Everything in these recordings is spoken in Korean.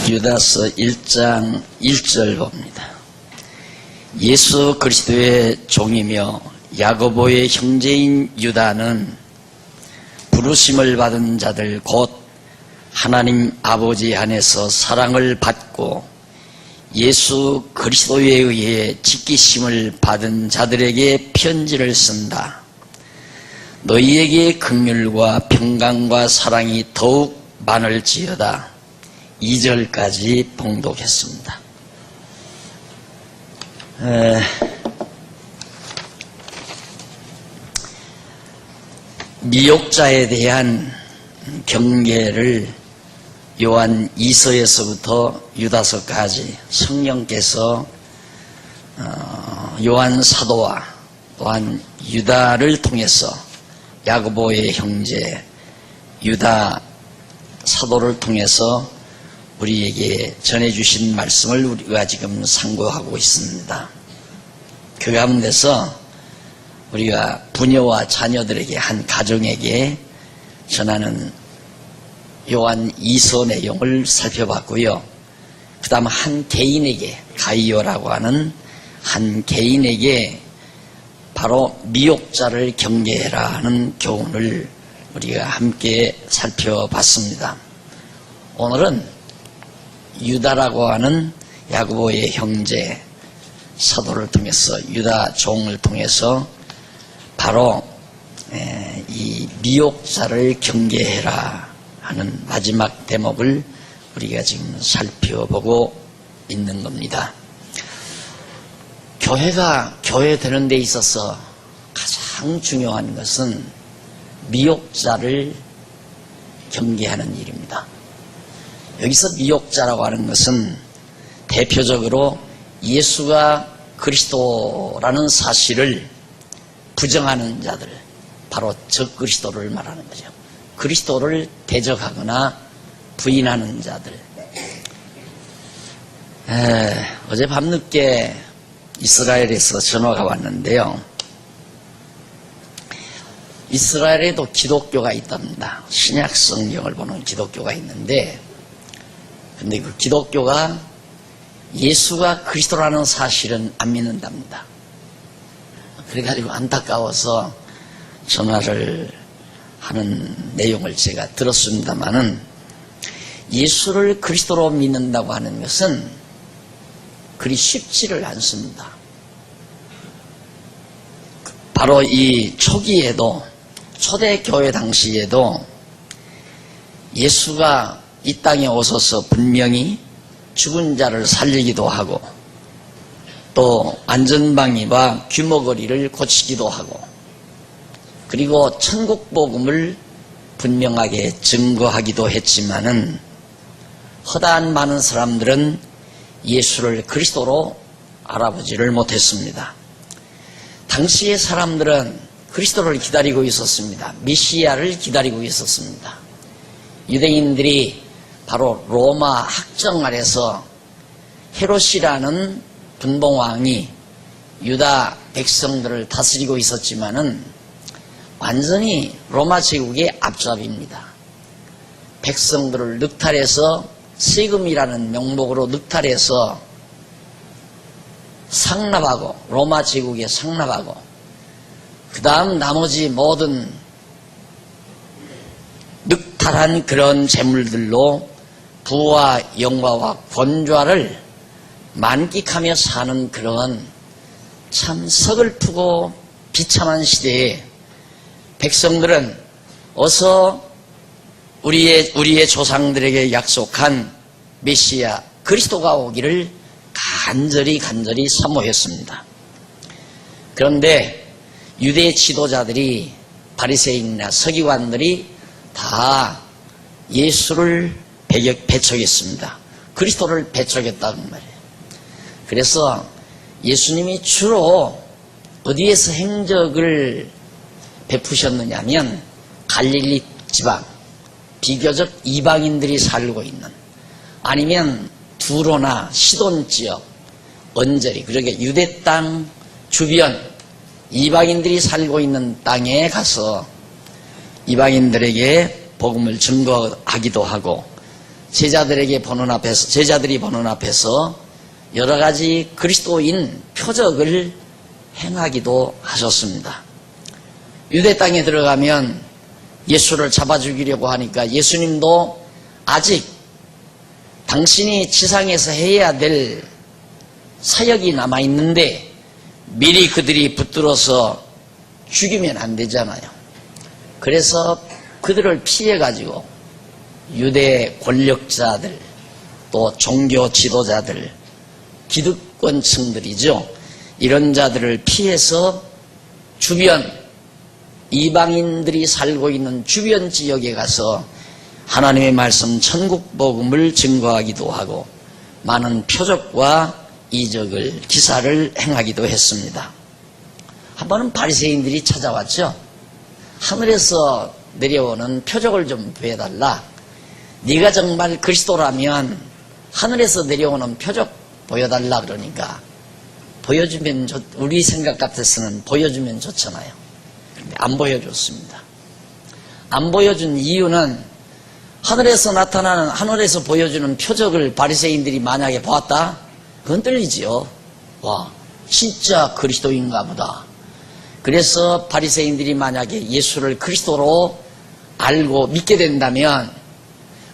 유다서 1장 1절 봅니다. 예수 그리스도의 종이며 야고보의 형제인 유다는 부르심을 받은 자들 곧 하나님 아버지 안에서 사랑을 받고 예수 그리스도에 의해 지키심을 받은 자들에게 편지를 쓴다. 너희에게 긍휼과 평강과 사랑이 더욱 많을지어다. 2절까지 봉독했습니다. 미혹자에 대한 경계를 요한 2서에서부터 유다서까지 성령께서 요한 사도와 또한 유다를 통해서 야고보의 형제 유다 사도를 통해서 우리에게 전해주신 말씀을 우리가 지금 상고하고 있습니다. 그 가운데서 우리가 부녀와 자녀들에게 한 가정에게 전하는 요한 2서 내용을 살펴봤고요. 그 다음 한 개인에게 가이오라고 하는 한 개인에게 바로 미혹자를 경계해라 하는 교훈을 우리가 함께 살펴봤습니다. 오늘은 유다라고 하는 야고보의 형제 사도를 통해서 유다 종을 통해서 바로 이 미혹자를 경계해라 하는 마지막 대목을 우리가 지금 살펴보고 있는 겁니다. 교회 되는 데 있어서 가장 중요한 것은 미혹자를 경계하는 일입니다. 여기서 미혹자라고 하는 것은 대표적으로 예수가 그리스도라는 사실을 부정하는 자들, 바로 적그리스도를 말하는 거죠. 그리스도를 대적하거나 부인하는 자들. 어제 밤늦게 이스라엘에서 전화가 왔는데요. 이스라엘에도 기독교가 있답니다. 신약 성경을 보는 기독교가 있는데, 근데 그 기독교가 예수가 그리스도라는 사실은 안 믿는답니다. 그래가지고 안타까워서 전화를 하는 내용을 제가 들었습니다마는, 예수를 그리스도로 믿는다고 하는 것은 그리 쉽지를 않습니다. 바로 이 초기에도, 초대교회 당시에도 예수가 이 땅에 오셔서 분명히 죽은 자를 살리기도 하고 또 안전방위와 규모거리를 고치기도 하고 그리고 천국 복음을 분명하게 증거하기도 했지만은 허다한 많은 사람들은 예수를 그리스도로 알아보지를 못했습니다. 당시의 사람들은 그리스도를 기다리고 있었습니다. 메시아를 기다리고 있었습니다. 유대인들이 바로 로마 학정 아래서 헤롯이라는 분봉왕이 유다 백성들을 다스리고 있었지만은 완전히 로마 제국의 앞잡이입니다. 백성들을 늑탈해서 세금이라는 명목으로 늑탈해서 상납하고 로마 제국에 상납하고 그 다음 나머지 모든 늑탈한 그런 재물들로 부와 영화와 권좌를 만끽하며 사는 그런 참 서글프고 비참한 시대에 백성들은 어서 우리의 조상들에게 약속한 메시아 그리스도가 오기를 간절히 사모했습니다. 그런데 유대 지도자들이 바리새인이나 서기관들이 다 예수를 배척했습니다. 그리스도를 배척했다는 말이에요. 그래서 예수님이 주로 어디에서 행적을 베푸셨느냐 하면 갈릴리 지방, 비교적 이방인들이 살고 있는, 아니면 두로나 시돈 지역, 언저리, 그러게 유대 땅 주변 이방인들이 살고 있는 땅에 가서 이방인들에게 복음을 증거하기도 하고 제자들이 보는 앞에서 여러 가지 그리스도인 표적을 행하기도 하셨습니다. 유대 땅에 들어가면 예수를 잡아 죽이려고 하니까 예수님도 아직 당신이 지상에서 해야 될 사역이 남아있는데 미리 그들이 붙들어서 죽이면 안 되잖아요. 그래서 그들을 피해가지고 유대 권력자들, 또 종교 지도자들, 기득권층들이죠. 이런 자들을 피해서 주변, 이방인들이 살고 있는 주변 지역에 가서 하나님의 말씀 천국 복음을 증거하기도 하고 많은 표적과 이적을, 기사를 행하기도 했습니다. 한 번은 바리새인들이 찾아왔죠. 하늘에서 내려오는 표적을 좀 보여달라. 네가 정말 그리스도라면 하늘에서 내려오는 표적 보여달라 그러니까 보여주면 우리 생각 같아서는 보여주면 좋잖아요. 근데 안 보여줬습니다. 안 보여준 이유는 하늘에서 나타나는, 하늘에서 보여주는 표적을 바리새인들이 만약에 보았다? 그건 떨리지요. 와, 진짜 그리스도인가 보다. 그래서 바리새인들이 만약에 예수를 그리스도로 알고 믿게 된다면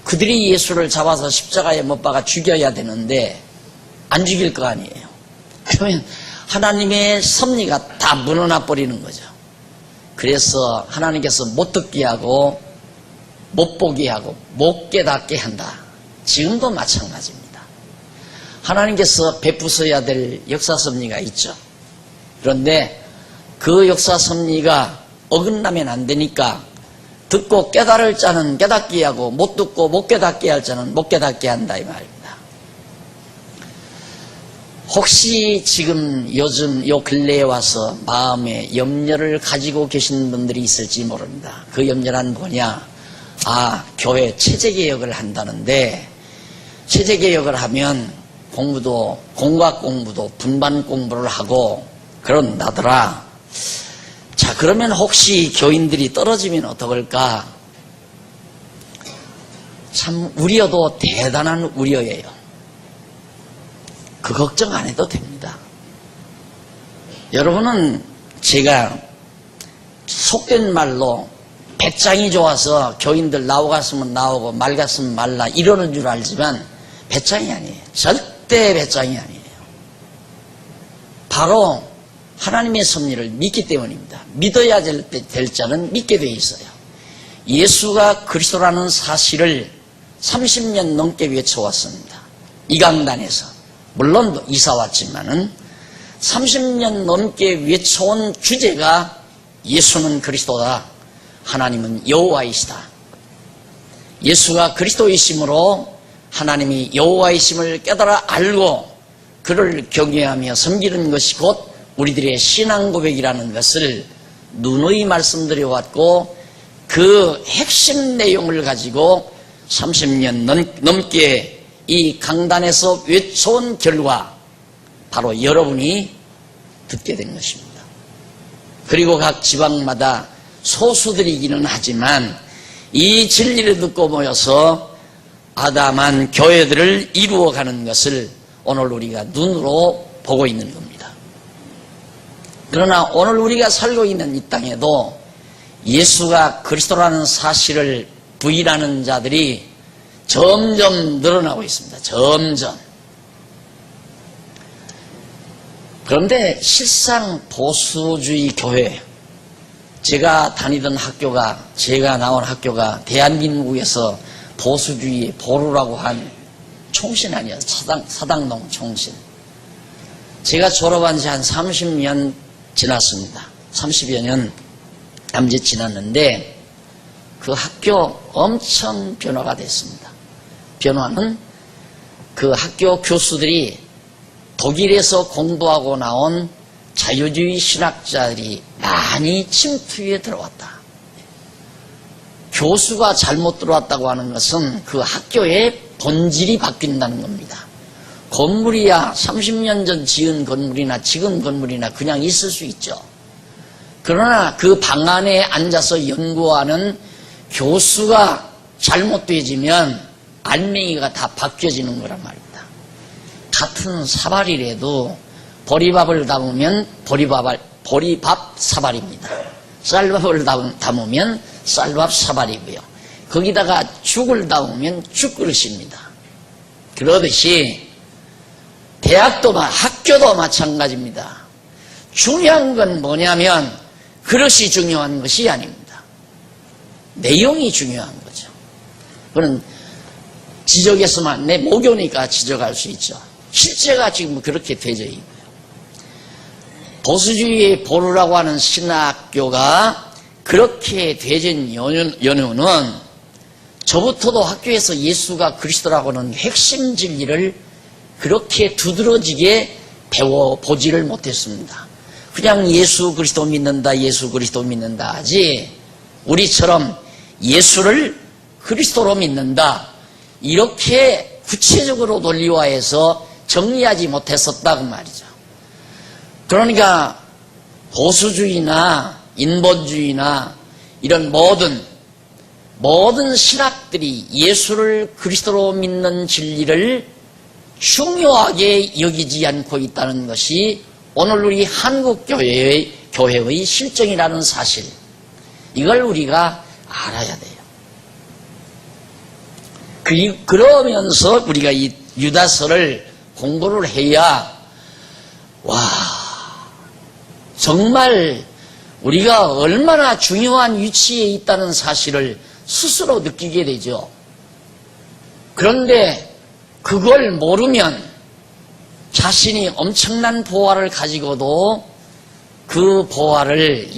그들이 예수를 잡아서 십자가에 못 박아 죽여야 되는데 안 죽일 거 아니에요. 그러면 하나님의 섭리가 다 무너져 버리는 거죠. 그래서 하나님께서 못 듣게 하고 못 보게 하고 못 깨닫게 한다. 지금도 마찬가지입니다. 하나님께서 베푸셔야 될 역사 섭리가 있죠. 그런데 그 역사 섭리가 어긋나면 안 되니까 듣고 깨달을 자는 깨닫게 하고 못 듣고 못 깨닫게 할 자는 못 깨닫게 한다 이 말입니다. 혹시 지금 요즘 요 근래에 와서 마음에 염려를 가지고 계신 분들이 있을지 모릅니다. 그 염려는 뭐냐? 아, 교회 체제개혁을 한다는데 체제개혁을 하면 공부도 공학 공부도 분반 공부를 하고 그런다더라. 자, 그러면 혹시 교인들이 떨어지면 어떡할까? 참 우려도 대단한 우려예요. 그 걱정 안 해도 됩니다. 여러분은 제가 속된 말로 배짱이 좋아서 교인들 나오갔으면 나오고 말갔으면 말라 이러는 줄 알지만 배짱이 아니에요. 절대 배짱이 아니에요. 바로 하나님의 섭리를 믿기 때문입니다. 믿어야 될 자는 믿게 돼 있어요. 예수가 그리스도라는 사실을 30년 넘게 외쳐왔습니다. 이 강단에서. 물론 이사 왔지만은 30년 넘게 외쳐온 주제가 예수는 그리스도다. 하나님은 여호와이시다. 예수가 그리스도이심으로 하나님이 여호와이심을 깨달아 알고 그를 경외하며 섬기는 것이 곧 우리들의 신앙 고백이라는 것을 누누이 말씀드려왔고 그 핵심 내용을 가지고 30년 넘게 이 강단에서 외쳐온 결과 바로 여러분이 듣게 된 것입니다. 그리고 각 지방마다 소수들이기는 하지만 이 진리를 듣고 모여서 아담한 교회들을 이루어가는 것을 오늘 우리가 눈으로 보고 있는 겁니다. 그러나 오늘 우리가 살고 있는 이 땅에도 예수가 그리스도라는 사실을 부인하는 자들이 점점 늘어나고 있습니다. 점점. 그런데 실상 보수주의 교회, 제가 다니던 학교가, 제가 나온 학교가 대한민국에서 보수주의의 보루라고 한 총신 아니에요. 사당동 총신. 제가 졸업한 지 한 30년 지났습니다. 30여 년 남짓 지났는데 그 학교 엄청 변화가 됐습니다. 변화는 그 학교 교수들이 독일에서 공부하고 나온 자유주의 신학자들이 많이 침투해 들어왔다. 교수가 잘못 들어왔다고 하는 것은 그 학교의 본질이 바뀐다는 겁니다. 건물이야 30년 전 지은 건물이나 지금 건물이나 그냥 있을 수 있죠. 그러나 그 방 안에 앉아서 연구하는 교수가 잘못되어지면 알맹이가 다 바뀌어지는 거란 말입니다. 같은 사발이라도 보리밥을 담으면 보리밥 사발입니다. 쌀밥을 담으면 쌀밥 사발이고요. 거기다가 죽을 담으면 죽그릇입니다. 그러듯이 학교도 마찬가지입니다. 중요한 건 뭐냐면 그릇이 중요한 것이 아닙니다. 내용이 중요한 거죠. 그건 지적에서만 내 모교니까 지적할 수 있죠. 실제가 지금 그렇게 되져 있고요. 보수주의의 보루라고 하는 신학교가 그렇게 되진 연유는 저부터도 학교에서 예수가 그리스도라고 하는 핵심 진리를 그렇게 두드러지게 배워보지를 못했습니다. 그냥 예수 그리스도 믿는다, 예수 그리스도 믿는다 하지, 우리처럼 예수를 그리스도로 믿는다, 이렇게 구체적으로 논리화해서 정리하지 못했었다 그 말이죠. 그러니까 보수주의나 인본주의나 이런 모든 신학들이 예수를 그리스도로 믿는 진리를 중요하게 여기지 않고 있다는 것이 오늘 우리 한국 교회의 실정이라는 사실, 이걸 우리가 알아야 돼요. 그러면서 우리가 이 유다서를 공부를 해야 정말 우리가 얼마나 중요한 위치에 있다는 사실을 스스로 느끼게 되죠. 그런데 그걸 모르면 자신이 엄청난 보화를 가지고도 그 보화를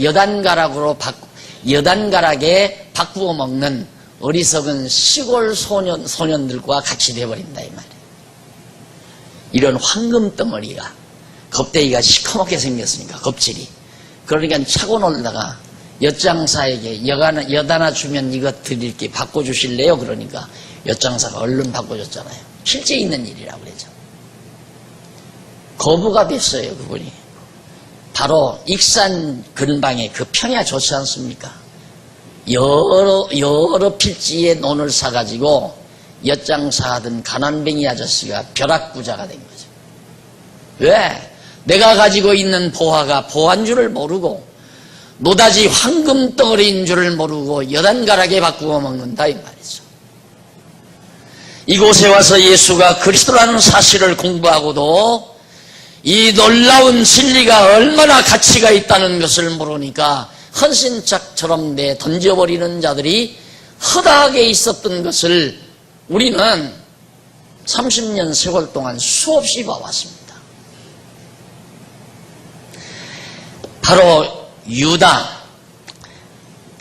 여단가락에 바꾸어 먹는 어리석은 시골 소년들과 같이 되어버린다 이 말이에요. 이런 황금덩어리가, 겁대기가 시커멓게 생겼으니까, 겁질이. 그러니까 차고 놀다가 엿장사에게 엿 하나 주면 이것 드릴게 바꿔주실래요? 그러니까 엿장사가 얼른 바꿔줬잖아요. 실제 있는 일이라고 그러죠. 거부가 됐어요, 그분이. 바로 익산 근방에 그 평야 좋지 않습니까? 여러 필지의 논을 사가지고 엿장사하던 가난뱅이 아저씨가 벼락부자가 된 거죠. 왜? 내가 가지고 있는 보화가 보화인 줄을 모르고 노다지 황금덩어리인 줄을 모르고 여단가락에 바꾸어 먹는다 이 말이죠. 이곳에 와서 예수가 그리스도라는 사실을 공부하고도 이 놀라운 진리가 얼마나 가치가 있다는 것을 모르니까 헌신짝처럼 내 던져버리는 자들이 허다하게 있었던 것을 우리는 30년 세월 동안 수없이 봐왔습니다. 바로 유다,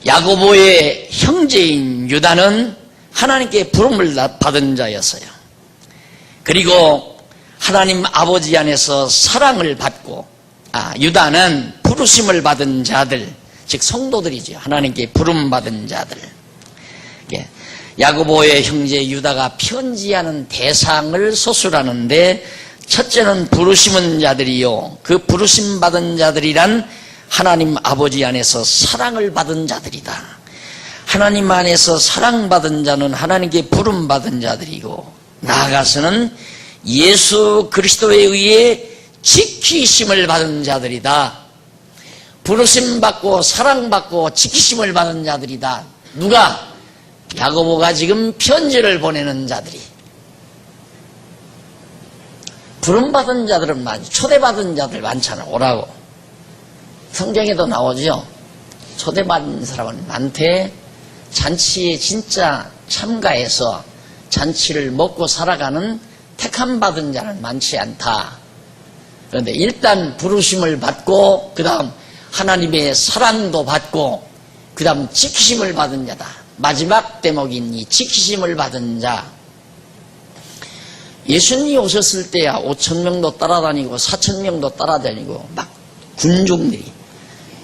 야고보의 형제인 유다는 하나님께 부름을 받은 자였어요. 그리고 하나님 아버지 안에서 사랑을 받고, 유다는 부르심을 받은 자들, 즉 성도들이죠. 하나님께 부름 받은 자들. 야고보의 형제 유다가 편지하는 대상을 서술하는데, 첫째는 부르심은 자들이요, 그 부르심 받은 자들이란 하나님 아버지 안에서 사랑을 받은 자들이다. 하나님 안에서 사랑받은 자는 하나님께 부름 받은 자들이고, 나아가서는 예수 그리스도에 의해 지키심을 받은 자들이다. 부르심 받고 사랑받고 지키심을 받은 자들이다. 누가? 야고보가 지금 편지를 보내는 자들이. 부름받은 자들은 많지, 초대받은 자들 많잖아. 오라고 성경에도 나오죠. 초대받은 사람은 많대. 잔치에 진짜 참가해서 잔치를 먹고 살아가는 택함받은 자는 많지 않다. 그런데 일단 부르심을 받고, 그 다음 하나님의 사랑도 받고, 그 다음 지키심을 받은 자다. 마지막 대목인 이 지키심을 받은 자. 예수님이 오셨을 때야 5,000명도 따라다니고 4,000명도 따라다니고 막 군중들이.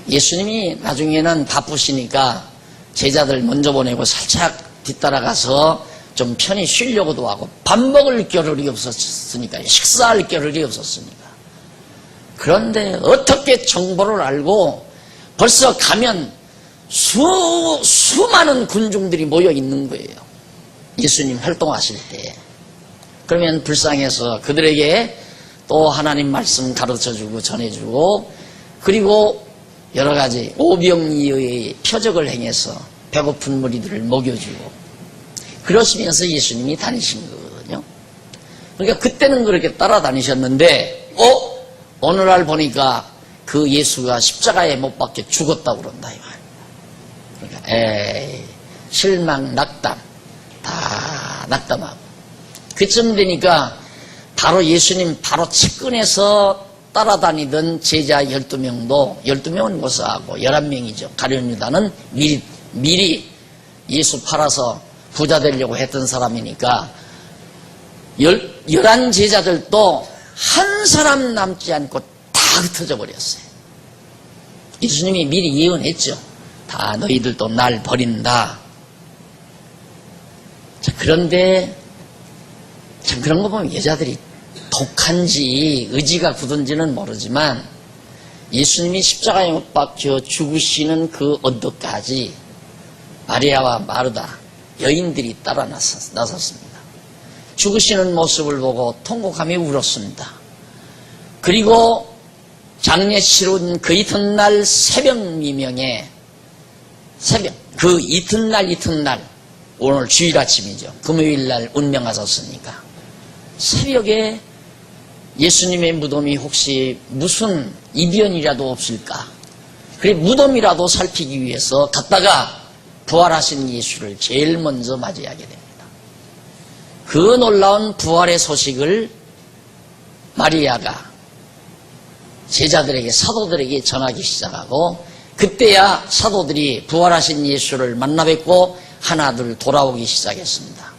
예수님이 나중에는 바쁘시니까 제자들 먼저 보내고 살짝 뒤따라가서 좀 편히 쉬려고도 하고, 밥 먹을 겨를이 없었으니까, 식사할 겨를이 없었으니까. 그런데 어떻게 정보를 알고 벌써 가면 수많은 군중들이 모여 있는 거예요. 예수님 활동하실 때. 그러면 불쌍해서 그들에게 또 하나님 말씀 가르쳐주고 전해주고, 그리고 여러 가지 오병이어의 표적을 행해서 배고픈 무리들을 먹여주고, 그러시면서 예수님이 다니신 거거든요. 그러니까 그때는 그렇게 따라다니셨는데 오늘날 보니까 그 예수가 십자가에 못 박혀 죽었다고 그런다 이 말입니다. 그러니까 실망, 낙담, 다 낙담하고, 그쯤 되니까 바로 예수님 바로 측근에서 따라다니던 제자 12명도 12명은 고사하고 11명이죠. 가룟 유다는 미리 예수 팔아서 부자 되려고 했던 사람이니까 11 제자들도 한 사람 남지 않고 다 흩어져 버렸어요. 예수님이 미리 예언했죠. 다 너희들도 날 버린다. 자, 그런데 참 그런 거 보면 여자들이 독한지 의지가 굳은지는 모르지만 예수님이 십자가에 못 박혀 죽으시는 그 언덕까지 마리아와 마르다 여인들이 따라 나섰습니다. 죽으시는 모습을 보고 통곡하며 울었습니다. 그리고 장례 치른 그 이튿날 새벽 미명에 그 이튿날 오늘 주일 아침이죠. 금요일날 운명하셨으니까 새벽에 예수님의 무덤이 혹시 무슨 이변이라도 없을까, 그래 무덤이라도 살피기 위해서 갔다가 부활하신 예수를 제일 먼저 맞이하게 됩니다. 그 놀라운 부활의 소식을 마리아가 제자들에게, 사도들에게 전하기 시작하고, 그때야 사도들이 부활하신 예수를 만나 뵙고 하나둘 돌아오기 시작했습니다.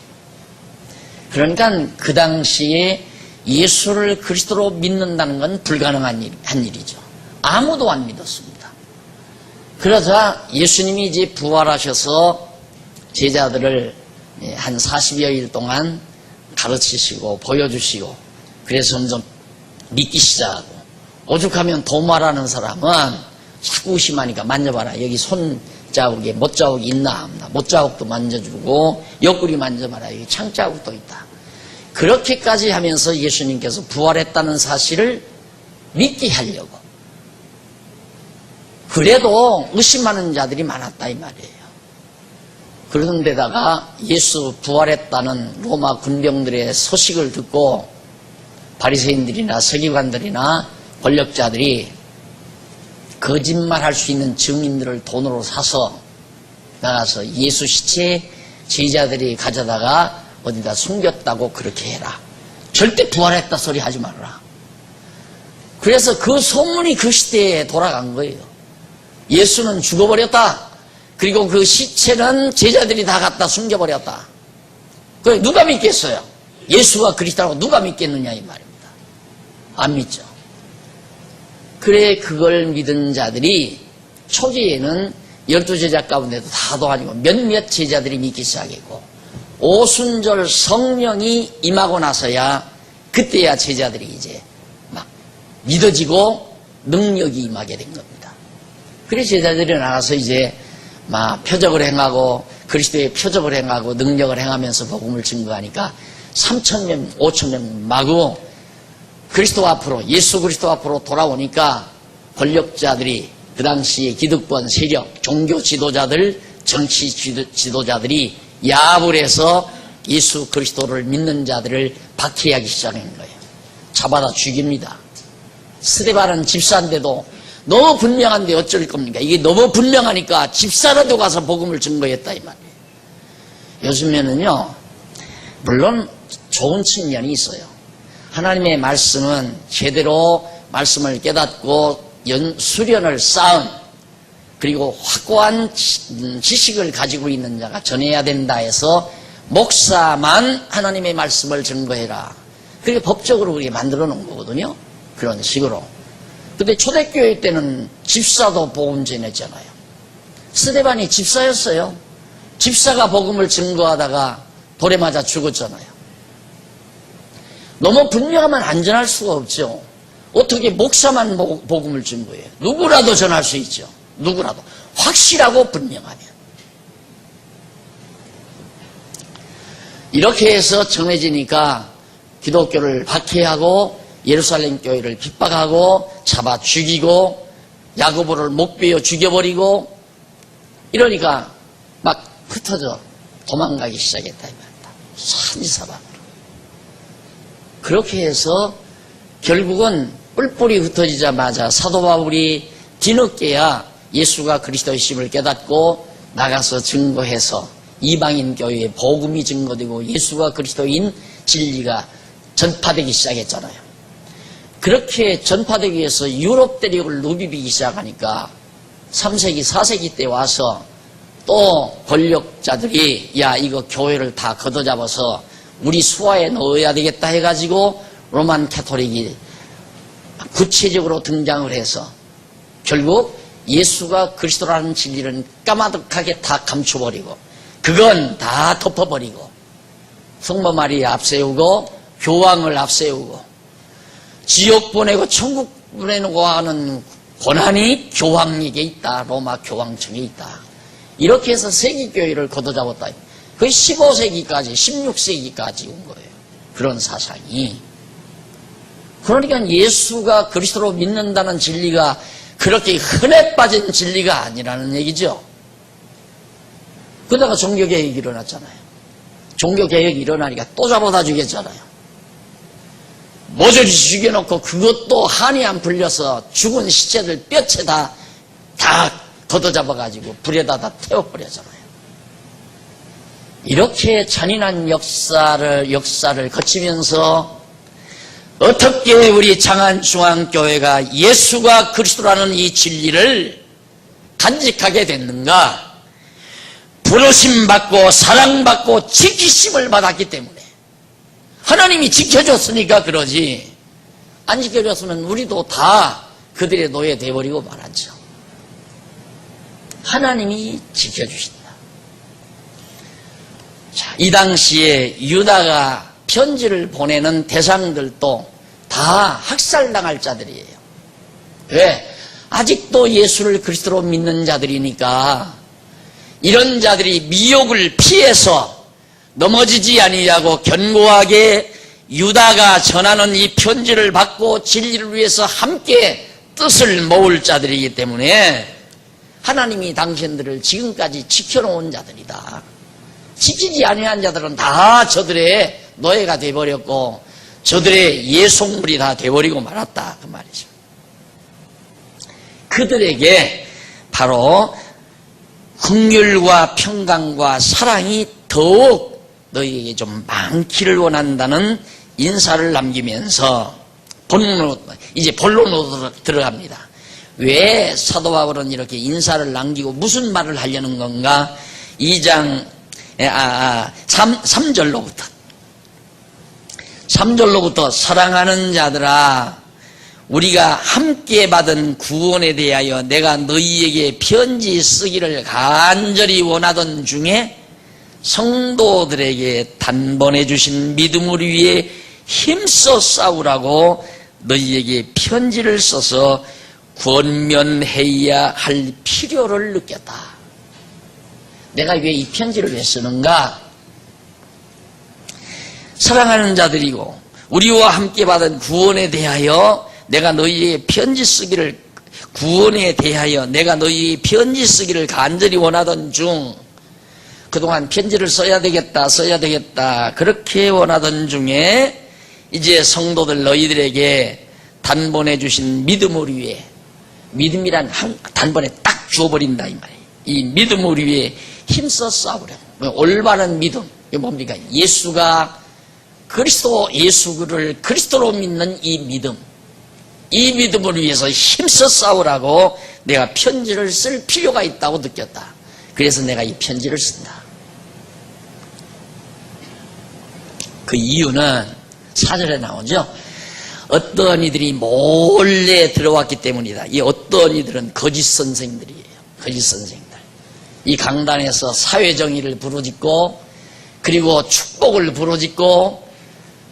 그러니까 그 당시에 예수를 그리스도로 믿는다는 건 불가능한 일이죠. 아무도 안 믿었습니다. 그러자 예수님이 이제 부활하셔서 제자들을 한 40여일 동안 가르치시고 보여주시고, 그래서 점점 믿기 시작하고, 오죽하면 도마라는 사람은 자꾸 의심하니까 만져봐라, 여기 손자국에 못자국이 있나 없나, 못자국도 만져주고, 옆구리 만져봐라, 여기 창자국도 있다. 그렇게까지 하면서 예수님께서 부활했다는 사실을 믿게 하려고. 그래도 의심하는 자들이 많았다 이 말이에요. 그러던 데다가 예수 부활했다는 로마 군병들의 소식을 듣고 바리새인들이나 서기관들이나 권력자들이 거짓말할 수 있는 증인들을 돈으로 사서 나가서 예수 시체 제자들이 가져다가 어디다 숨겼다고 그렇게 해라. 절대 부활했다 소리 하지 말아라. 그래서 그 소문이 그 시대에 돌아간 거예요. 예수는 죽어버렸다. 그리고 그 시체는 제자들이 다 갖다 숨겨버렸다. 그래 누가 믿겠어요? 예수가 그리스도라고 누가 믿겠느냐 이 말입니다. 안 믿죠. 그래 그걸 믿은 자들이 초기에는 12제자 가운데도 다도 아니고 몇몇 제자들이 믿기 시작했고, 오순절 성령이 임하고 나서야 그때야 제자들이 이제 막 믿어지고 능력이 임하게 된 겁니다. 그래서 제자들이 나가서 이제 막 표적을 행하고 그리스도의 표적을 행하고 능력을 행하면서 복음을 증거하니까 3,000명, 5,000명 마구 그리스도 앞으로, 예수 그리스도 앞으로 돌아오니까 권력자들이, 그 당시에 기득권 세력, 종교 지도자들, 정치 지도자들이 야합을 해서 예수 그리스도를 믿는 자들을 박해하기 시작한 거예요. 잡아다 죽입니다. 스데반은 집사인데도 너무 분명한데 어쩔 겁니까? 이게 너무 분명하니까 집사라도 가서 복음을 증거했다 이 말이에요. 요즘에는요, 물론 좋은 측면이 있어요. 하나님의 말씀은 제대로 말씀을 깨닫고 수련을 쌓은, 그리고 확고한 지식을 가지고 있는 자가 전해야 된다 해서 목사만 하나님의 말씀을 증거해라. 그게 법적으로 그렇게 만들어 놓은 거거든요. 그런 식으로. 근데 초대교회 때는 집사도 복음 전했잖아요. 스데반이 집사였어요. 집사가 복음을 증거하다가 돌에 맞아 죽었잖아요. 너무 분명하면 안 전할 수가 없죠. 어떻게 목사만 복음을 증거해요? 누구라도 전할 수 있죠. 누구라도. 확실하고 분명하면. 이렇게 해서 정해지니까 기독교를 박해하고 예루살렘 교회를 핍박하고 잡아 죽이고 야고보를 목베어 죽여버리고 이러니까 막 흩어져 도망가기 시작했다 이 말이다. 산지사방으로. 그렇게 해서 결국은 뿔뿔이 흩어지자마자 사도 바울이 뒤늦게야 예수가 그리스도의 심을 깨닫고 나가서 증거해서 이방인 교회에 복음이 증거되고 예수가 그리스도인 진리가 전파되기 시작했잖아요. 그렇게 전파되기 위해서 유럽 대륙을 누비기 시작하니까 3세기, 4세기 때 와서 또 권력자들이 야 이거 교회를 다 걷어잡아서 우리 수하에 넣어야 되겠다 해가지고 로만 캐토릭이 구체적으로 등장을 해서 결국 예수가 그리스도라는 진리를 까마득하게 다 감춰버리고 그건 다 덮어버리고 성모 마리아 앞세우고 교황을 앞세우고 지옥 보내고 천국 보내고 하는 권한이 교황에게 있다. 로마 교황청에 있다. 이렇게 해서 세계교회를 걷어잡았다. 거의 15세기까지 16세기까지 온 거예요. 그런 사상이. 그러니까 예수가 그리스도로 믿는다는 진리가 그렇게 흔해 빠진 진리가 아니라는 얘기죠. 그러다가 종교개혁이 일어났잖아요. 종교개혁이 일어나니까 또 잡아다 주겠잖아요. 모조리 죽여놓고 그것도 한이 안 풀려서 죽은 시체들 뼈채 다 걷어잡아가지고 불에다 다 태워버렸잖아요. 이렇게 잔인한 역사를 거치면서 어떻게 우리 장안중앙교회가 예수가 그리스도라는 이 진리를 간직하게 됐는가? 부르심받고 사랑받고 지키심을 받았기 때문에 하나님이 지켜줬으니까 그러지 안 지켜줬으면 우리도 다 그들의 노예 돼버리고 말았죠. 하나님이 지켜주신다. 자, 이 당시에 유다가 편지를 보내는 대상들도 다 학살당할 자들이에요. 왜? 아직도 예수를 그리스도로 믿는 자들이니까 이런 자들이 미혹을 피해서 넘어지지 아니하고 견고하게 유다가 전하는 이 편지를 받고 진리를 위해서 함께 뜻을 모을 자들이기 때문에 하나님이 당신들을 지금까지 지켜놓은 자들이다. 지키지 아니한 자들은 다 저들의 노예가 돼버렸고 저들의 예속물이 다 돼버리고 말았다 그 말이죠. 그들에게 바로 긍휼과 평강과 사랑이 더욱 너희에게 좀 많기를 원한다는 인사를 남기면서 본론으로 들어갑니다. 왜 사도 바울은 이렇게 인사를 남기고 무슨 말을 하려는 건가? 2장 3절로부터 사랑하는 자들아 우리가 함께 받은 구원에 대하여 내가 너희에게 편지 쓰기를 간절히 원하던 중에 성도들에게 단번에 주신 믿음을 위해 힘써 싸우라고 너희에게 편지를 써서 권면해야 할 필요를 느꼈다. 내가 왜 이 편지를 왜 쓰는가? 사랑하는 자들이고 우리와 함께 받은 구원에 대하여 내가 너희에게 편지 쓰기를 구원에 대하여 내가 너희에게 편지 쓰기를 간절히 원하던 중 그동안 편지를 써야 되겠다 그렇게 원하던 중에 이제 성도들 너희들에게 단번에 주신 믿음을 위해 믿음이란 단번에 딱 주어버린다 이 말이에요. 이 믿음을 위해 힘써 싸우려. 올바른 믿음 이게 뭡니까? 예수가 예수를 그리스도로 믿는 이 믿음을 위해서 힘써 싸우라고 내가 편지를 쓸 필요가 있다고 느꼈다. 그래서 내가 이 편지를 쓴다. 그 이유는 4절에 나오죠. 어떤 이들이 몰래 들어왔기 때문이다. 이 어떤 이들은 거짓 선생들이에요. 거짓 선생들. 이 강단에서 사회정의를 부르짖고 그리고 축복을 부르짖고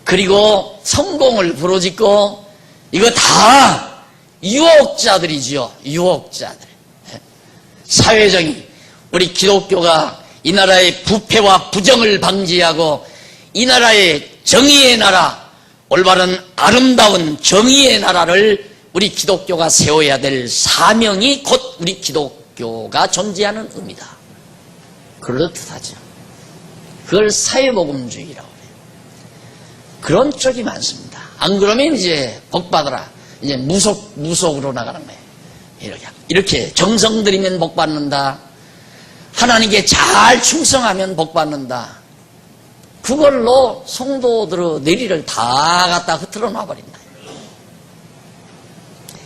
그리고 성공을 부르짖고 이거 다 유혹자들이지요. 유혹자들. 사회정의. 우리 기독교가 이 나라의 부패와 부정을 방지하고 이 나라의 정의의 나라, 올바른 아름다운 정의의 나라를 우리 기독교가 세워야 될 사명이 곧 우리 기독교가 존재하는 의미다. 그렇듯하죠. 그걸 사회복음주의라고 해요. 그런 쪽이 많습니다. 안 그러면 이제 복받아라. 이제 무속으로 나가는 거예요. 이렇게 정성 들이면 복받는다. 하나님께 잘 충성하면 복받는다. 그걸로 성도들의 내리를 다 갖다 흐트러 놔버린다.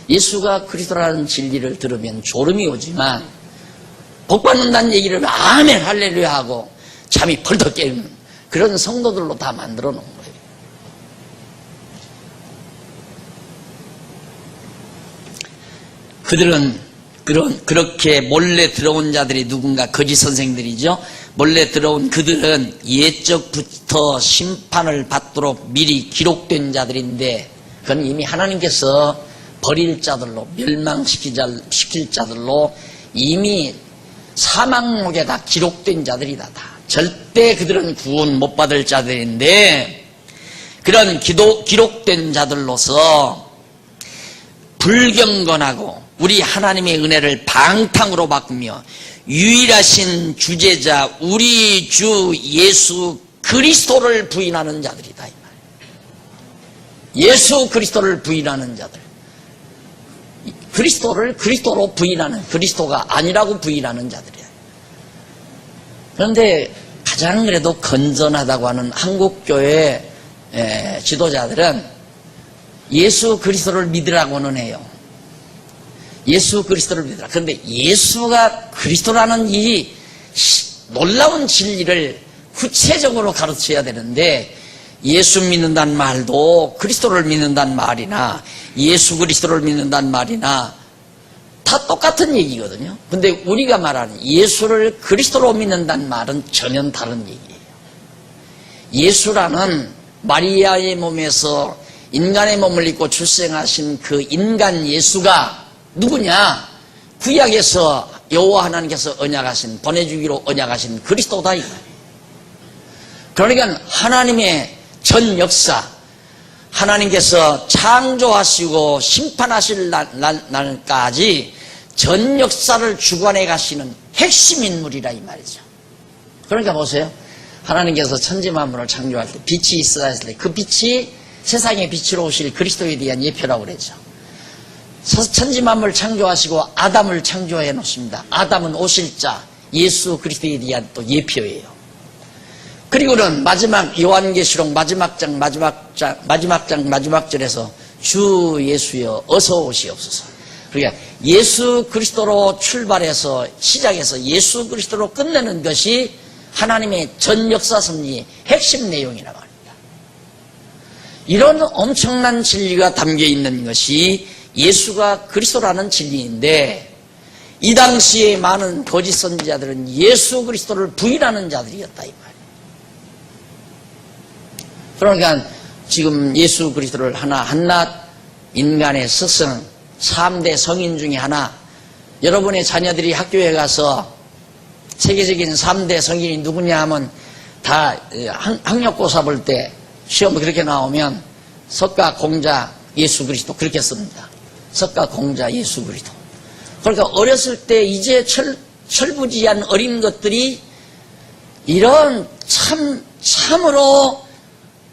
예수가 그리스도라는 진리를 들으면 졸음이 오지만 복받는다는 얘기를 아멘 할렐루야 하고 잠이 벌떡 깨는 그런 성도들로 다 만들어 놓은 거예요. 그들은 그렇게 몰래 들어온 자들이 누군가 거짓 선생들이죠. 몰래 들어온 그들은 예적부터 심판을 받도록 미리 기록된 자들인데 그건 이미 하나님께서 버릴 자들로 멸망시킬 자들로 이미 사망록에 다 기록된 자들이다. 다. 절대 그들은 구원 못 받을 자들인데 그런 기록된 자들로서 불경건하고 우리 하나님의 은혜를 방탕으로 바꾸며 유일하신 주제자 우리 주 예수 그리스도를 부인하는 자들이다. 이 말이에요. 예수 그리스도를 부인하는 자들. 그리스도를 그리스도로 부인하는, 그리스도가 아니라고 부인하는 자들이에요. 그런데 가장 그래도 건전하다고 하는 한국교회 지도자들은 예수 그리스도를 믿으라고는 해요. 예수 그리스도를 믿으라. 그런데 예수가 그리스도라는 이 놀라운 진리를 구체적으로 가르쳐야 되는데 예수 믿는다는 말도 그리스도를 믿는다는 말이나 예수 그리스도를 믿는다는 말이나 다 똑같은 얘기거든요. 근데 우리가 말하는 예수를 그리스도로 믿는다는 말은 전혀 다른 얘기예요. 예수라는 마리아의 몸에서 인간의 몸을 입고 출생하신 그 인간 예수가 누구냐? 구약에서 여호와 하나님께서 언약하신, 보내주기로 언약하신 그리스도다 이 말이에요. 그러니까 하나님의 전 역사, 하나님께서 창조하시고 심판하실 날까지 전 역사를 주관해 가시는 핵심 인물이라 이 말이죠. 그러니까 보세요. 하나님께서 천지 만물을 창조할 때 빛이 있어야 했을 때 그 빛이 세상의 빛으로 오실 그리스도에 대한 예표라고 그랬죠. 천지 만물을 창조하시고 아담을 창조해 놓습니다. 아담은 오실 자, 예수 그리스도에 대한 또 예표예요. 그리고는 마지막 요한계시록 마지막 절에서 주 예수여 어서 오시옵소서. 그러니까 예수 그리스도로 출발해서 시작해서 예수 그리스도로 끝내는 것이 하나님의 전 역사 섭리의 핵심 내용이라고 합니다. 이런 엄청난 진리가 담겨 있는 것이 예수가 그리스도라는 진리인데 이 당시에 많은 거짓 선지자들은 예수 그리스도를 부인하는 자들이었다 이 말이에요. 그러니까 지금 예수 그리스도를 한낱 인간의 스승 3대 성인 중에 하나, 여러분의 자녀들이 학교에 가서 세계적인 3대 성인이 누구냐 하면 다 학력고사 볼 때 시험 그렇게 나오면 석가, 공자, 예수 그리스도 그렇게 씁니다. 석가, 공자, 예수 그리스도. 그러니까 어렸을 때 이제 철부지한 어린 것들이 이런 참으로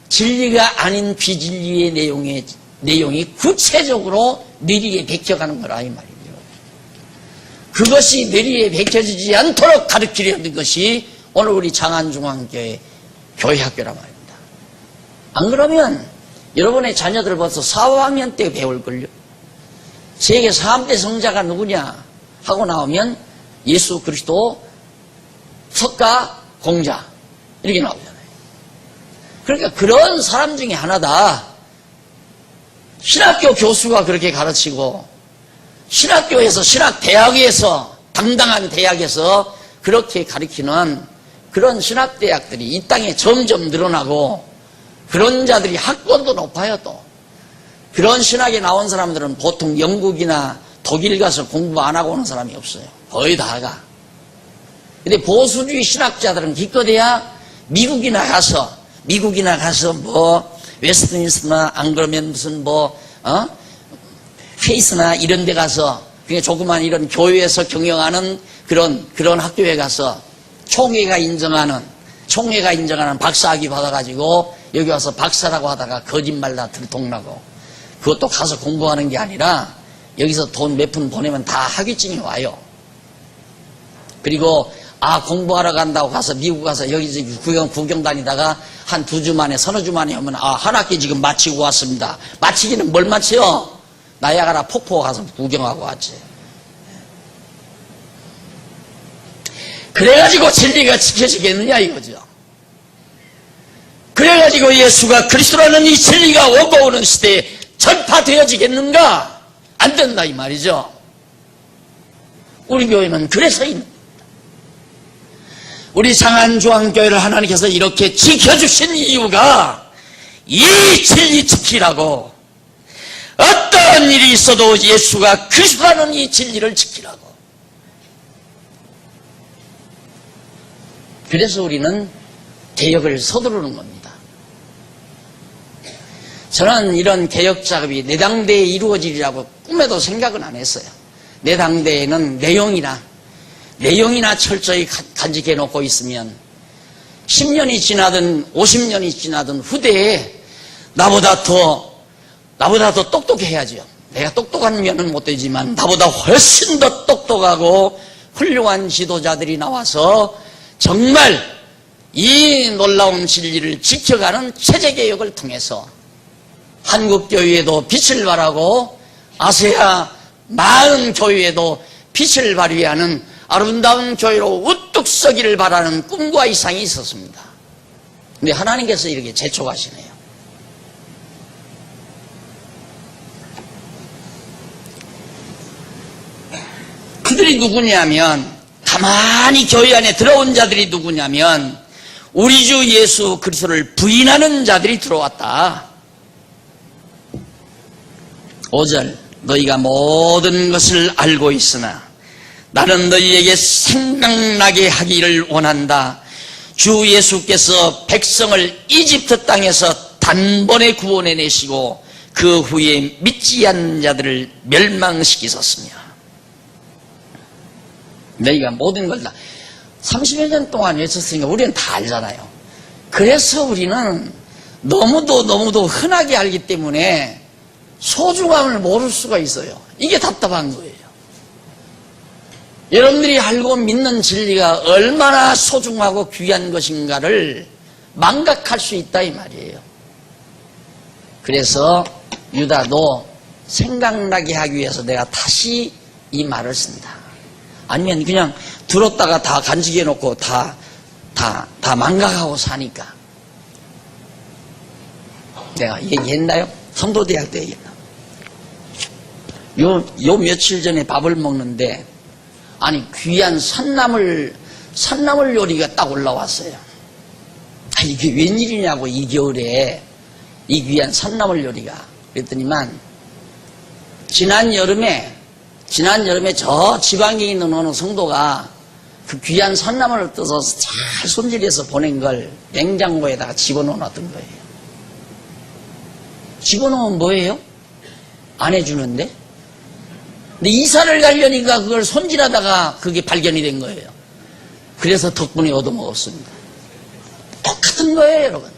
진리가 아닌 비진리의 내용이 구체적으로 뇌리에 베껴가는 거라 이 말이죠. 그것이 뇌리에 베껴지지 않도록 가르치려는 것이 오늘 우리 장안중앙교회 교회학교란 말입니다. 안 그러면 여러분의 자녀들 벌써 4, 5학년 때 배울걸요. 세계 3대 성자가 누구냐 하고 나오면 예수 그리스도, 석가, 공자 이렇게 나오잖아요. 그러니까 그런 사람 중에 하나다. 신학교 교수가 그렇게 가르치고 신학교에서 신학대학에서 당당한 대학에서 그렇게 가르치는 그런 신학대학들이 이 땅에 점점 늘어나고 그런 자들이 학번도 높아요. 또 그런 신학에 나온 사람들은 보통 영국이나 독일 가서 공부 안 하고 오는 사람이 없어요. 거의 다가. 근데 보수주의 신학자들은 기껏해야 미국이나 가서 미국이나 가서 뭐 웨스트민스터나 안 그러면 무슨 페이스나 이런 데 가서 그냥 조그만 이런 교회에서 경영하는 그런 학교에 가서 총회가 인정하는 박사학위 받아가지고 여기 와서 박사라고 하다가 거짓말 다 들통나고 그것도 가서 공부하는 게 아니라 여기서 돈 몇 푼 보내면 다 학위증이 와요. 그리고 공부하러 간다고 가서 미국 가서 여기서 구경 다니다가 한 2주 만에 서너 주 만에 오면 한 학기 지금 마치고 왔습니다. 마치기는 뭘 마쳐요? 나야가라 폭포 가서 구경하고 왔지. 그래가지고 진리가 지켜지겠느냐 이거죠. 그래가지고 예수가 그리스도라는 이 진리가 오고 오는 시대에 전파되어지겠는가? 안 된다 이 말이죠. 우리 교회는 그래서 있는 우리 장안중앙교회를 하나님께서 이렇게 지켜주신 이유가 이 진리 지키라고, 어떤 일이 있어도 예수가 그리스도라는 이 진리를 지키라고. 그래서 우리는 개혁을 서두르는 겁니다. 저는 이런 개혁 작업이 내 당대에 이루어지리라고 꿈에도 생각은 안 했어요. 내 당대에는 내용이나 철저히 간직해 놓고 있으면 10년이 지나든 50년이 지나든 후대에 나보다 더 똑똑해야죠. 내가 똑똑한 면은 못 되지만 나보다 훨씬 더 똑똑하고 훌륭한 지도자들이 나와서 정말 이 놀라운 진리를 지켜가는 체제개혁을 통해서 한국교회에도 빛을 발하고 아세아 마흔 교회에도 빛을 발휘하는 아름다운 교회로 우뚝 서기를 바라는 꿈과 이상이 있었습니다. 근데 하나님께서 이렇게 재촉하시네요. 그들이 누구냐면, 가만히 교회 안에 들어온 자들이 누구냐면 우리 주 예수 그리스도를 부인하는 자들이 들어왔다. 5절, 너희가 모든 것을 알고 있으나 나는 너희에게 생각나게 하기를 원한다. 주 예수께서 백성을 이집트 땅에서 단번에 구원해내시고 그 후에 믿지 않는 자들을 멸망시키셨으며. 너희가 모든 걸 다 30여 년 동안 외쳤으니까 우리는 다 알잖아요. 그래서 우리는 너무도 흔하게 알기 때문에 소중함을 모를 수가 있어요. 이게 답답한 거예요. 여러분들이 알고 믿는 진리가 얼마나 소중하고 귀한 것인가를 망각할 수 있다 이 말이에요. 그래서 유다도 생각나게 하기 위해서 내가 다시 이 말을 쓴다. 아니면 그냥 들었다가 다 간직해 놓고 다 망각하고 사니까. 내가 얘기했나요? 성도대학 때 얘기했나? 요 며칠 전에 밥을 먹는데 아니 귀한 산나물 요리가 딱 올라왔어요. 이게 웬일이냐고 이 겨울에 이 귀한 산나물 요리가. 그랬더니만 지난 여름에 저 지방에 있는 어느 성도가 그 귀한 산나물을 떠서 잘 손질해서 보낸 걸 냉장고에다가 집어넣어놨던 거예요. 집어넣으면 뭐예요? 안 해주는데? 근데 이사를 가려니까 그걸 손질하다가 그게 발견이 된 거예요. 그래서 덕분에 얻어먹었습니다. 똑같은 거예요, 여러분.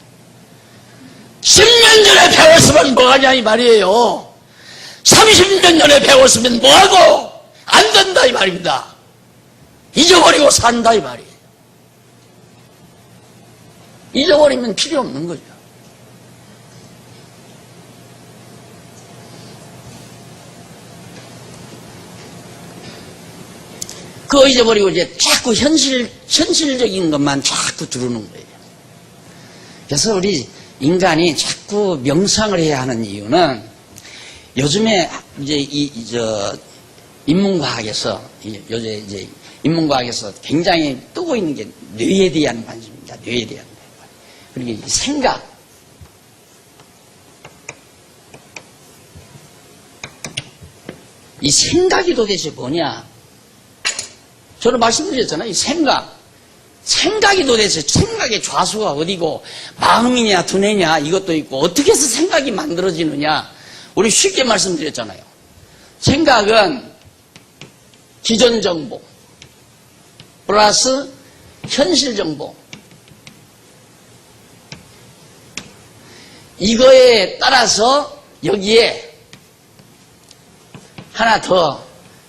10년 전에 배웠으면 뭐하냐 이 말이에요. 30년 전에 배웠으면 뭐하고 안 된다 이 말입니다. 잊어버리고 산다 이 말이에요. 잊어버리면 필요 없는 거죠. 그거 잊어버리고 이제 자꾸 현실적인 것만 자꾸 두르는 거예요. 그래서 우리 인간이 자꾸 명상을 해야 하는 이유는 요즘에 이제 인문과학에서 요새 이제 인문과학에서 굉장히 뜨고 있는 게 뇌에 대한 관심입니다. 뇌에 대한 그리고 이 생각. 이 생각이 도대체 뭐냐? 저는 말씀드렸잖아요. 이 생각. 생각이 도대체 생각의 좌수가 어디고 마음이냐 두뇌냐 이것도 있고 어떻게 해서 생각이 만들어지느냐. 우리 쉽게 말씀드렸잖아요. 생각은 기존 정보 플러스 현실 정보, 이거에 따라서 여기에 하나 더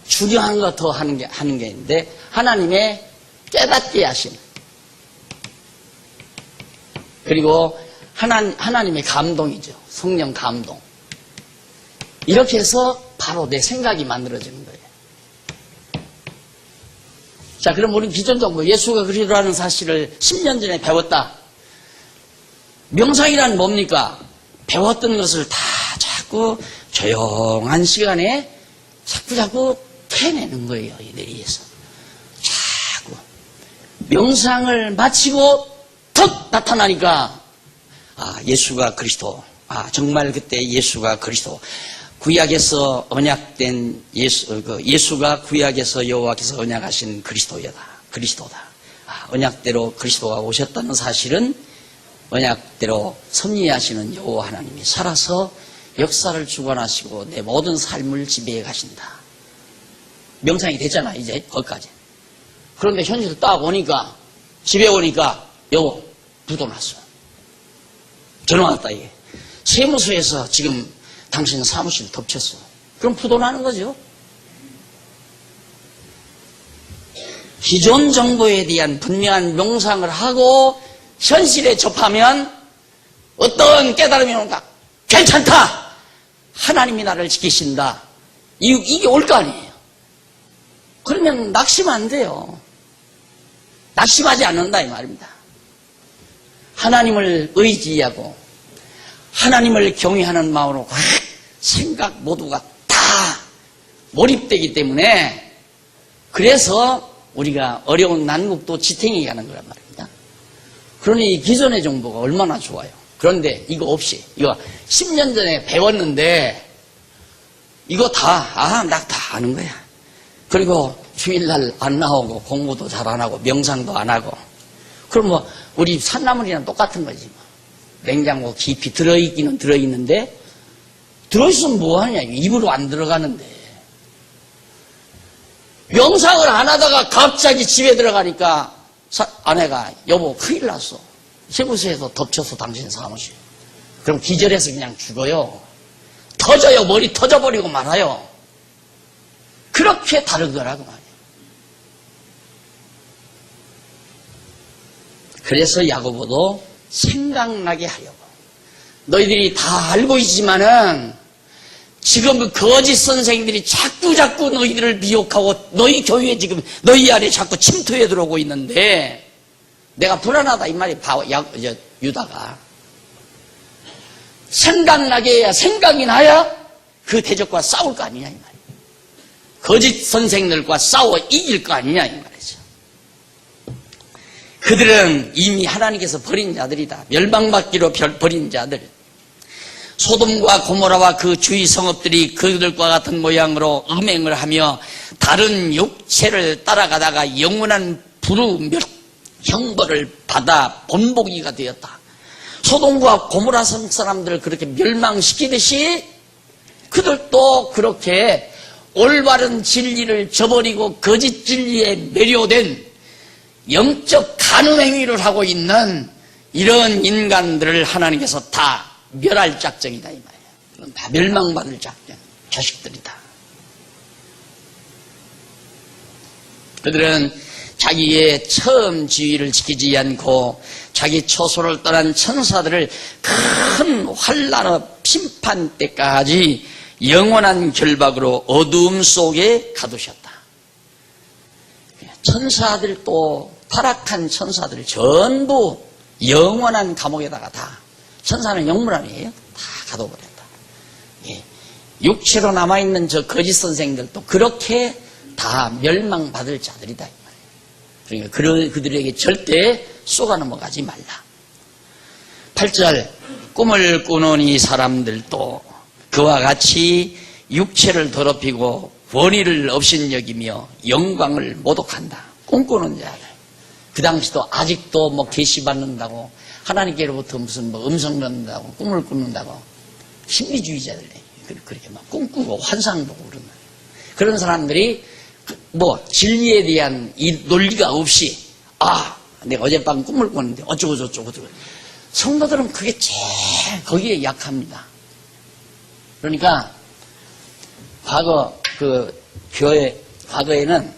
중요한 거 더 하는 게 있는데, 하나님의 깨닫게 하심, 그리고 하나님의 감동이죠. 성령 감동. 이렇게 해서 바로 내 생각이 만들어지는 거예요. 자, 그럼 우리 기존 정보, 예수가 그리스도라는 사실을 10년 전에 배웠다. 명상이란 뭡니까? 배웠던 것을 다 자꾸 조용한 시간에 자꾸 캐내는 거예요. 이 내리에서. 자꾸. 명상을 마치고 턱 나타나니까, 아, 예수가 그리스도. 아, 정말 그때 예수가 그리스도. 구약에서 언약된 예수가 구약에서 여호와께서 언약하신 그리스도다. 아, 언약대로 그리스도가 오셨다는 사실은 언약대로 섭리하시는 여호와 하나님이 살아서 역사를 주관하시고 내 모든 삶을 지배해 가신다. 명상이 됐잖아, 이제 거기까지. 그런데 현실을 딱 오니까, 집에 오니까 여보, 부도 났어. 전화 왔다, 이게. 세무서에서 지금 당신 사무실 덮쳤어. 그럼 부도 나는 거죠. 기존 정보에 대한 분명한 명상을 하고 현실에 접하면 어떤 깨달음이 오는가? 괜찮다! 하나님이 나를 지키신다. 이게 올 거 아니에요. 그러면 낙심 안 돼요. 낙심하지 않는다 이 말입니다. 하나님을 의지하고 하나님을 경외하는 마음으로 생각 모두가 다 몰입되기 때문에, 그래서 우리가 어려운 난국도 지탱해 가는 거란 말입니다. 그러니 기존의 정보가 얼마나 좋아요. 그런데 이거 없이, 이거 10년 전에 배웠는데 이거 다 아는 거야. 그리고 주일날 안 나오고 공부도 잘 안 하고 명상도 안 하고, 그럼 뭐 우리 산나물이랑 똑같은 거지. 냉장고 깊이 들어있기는 들어있는데, 들어있으면 뭐하냐. 입으로 안 들어가는데. 명상을 안 하다가 갑자기 집에 들어가니까 아내가 여보 큰일 났어. 세무서에서 덮쳐서 당신 사무실. 그럼 기절해서 그냥 죽어요. 터져요. 머리 터져버리고 말아요. 그렇게 다르더라고 말이에요. 그래서 야고보도 생각나게 하려고. 너희들이 다 알고 있지만은 지금 거짓 선생들이 자꾸 너희들을 미혹하고 너희 교회에 지금 너희 안에 자꾸 침투해 들어오고 있는데, 내가 불안하다 이 말이 유다가. 생각나게 해야, 생각이 나야 그 대적과 싸울 거 아니냐 이 말이에요. 거짓 선생들과 싸워 이길 거 아니냐 이 말이죠. 그들은 이미 하나님께서 버린 자들이다. 멸망받기로 버린 자들. 소돔과 고모라와 그 주위 성읍들이 그들과 같은 모양으로 음행을 하며 다른 육체를 따라가다가 영원한 형벌을 받아 본보기가 되었다. 소돔과 고모라 성 사람들을 그렇게 멸망시키듯이 그들도 그렇게 올바른 진리를 저버리고 거짓 진리에 매료된 영적 간음 행위를 하고 있는 이런 인간들을 하나님께서 다 멸할 작정이다 이 말이에요. 다 멸망받을 작정, 자식들이다. 그들은 자기의 처음 지위를 지키지 않고 자기 처소를 떠난 천사들을 큰 환난의 심판 때까지 영원한 결박으로 어두움 속에 가두셨다. 천사들도, 타락한 천사들 전부 영원한 감옥에다가 다, 천사는 영문 아니에요? 다 가둬버렸다. 예. 육체로 남아있는 저 거짓 선생들도 그렇게 다 멸망받을 자들이다. 그러니까 그들에게 절대 쏘가 넘어가지 말라. 8절, 꿈을 꾸는 이 사람들도 그와 같이 육체를 더럽히고 권위를 업신여기며 영광을 모독한다. 꿈꾸는 자들. 그 당시도 아직도 뭐 계시 받는다고 하나님께로부터 무슨 뭐 음성 듣는다고 꿈을 꾼다고 신비주의자들이 그렇게 막 꿈꾸고 환상 보고 그런 거예요. 그런 사람들이 뭐 진리에 대한 이 논리가 없이 내가 어젯밤 꿈을 꿨는데 어쩌고 저쩌고 성도들은 그게 제일 거기에 약합니다. 그러니까 과거 과거에는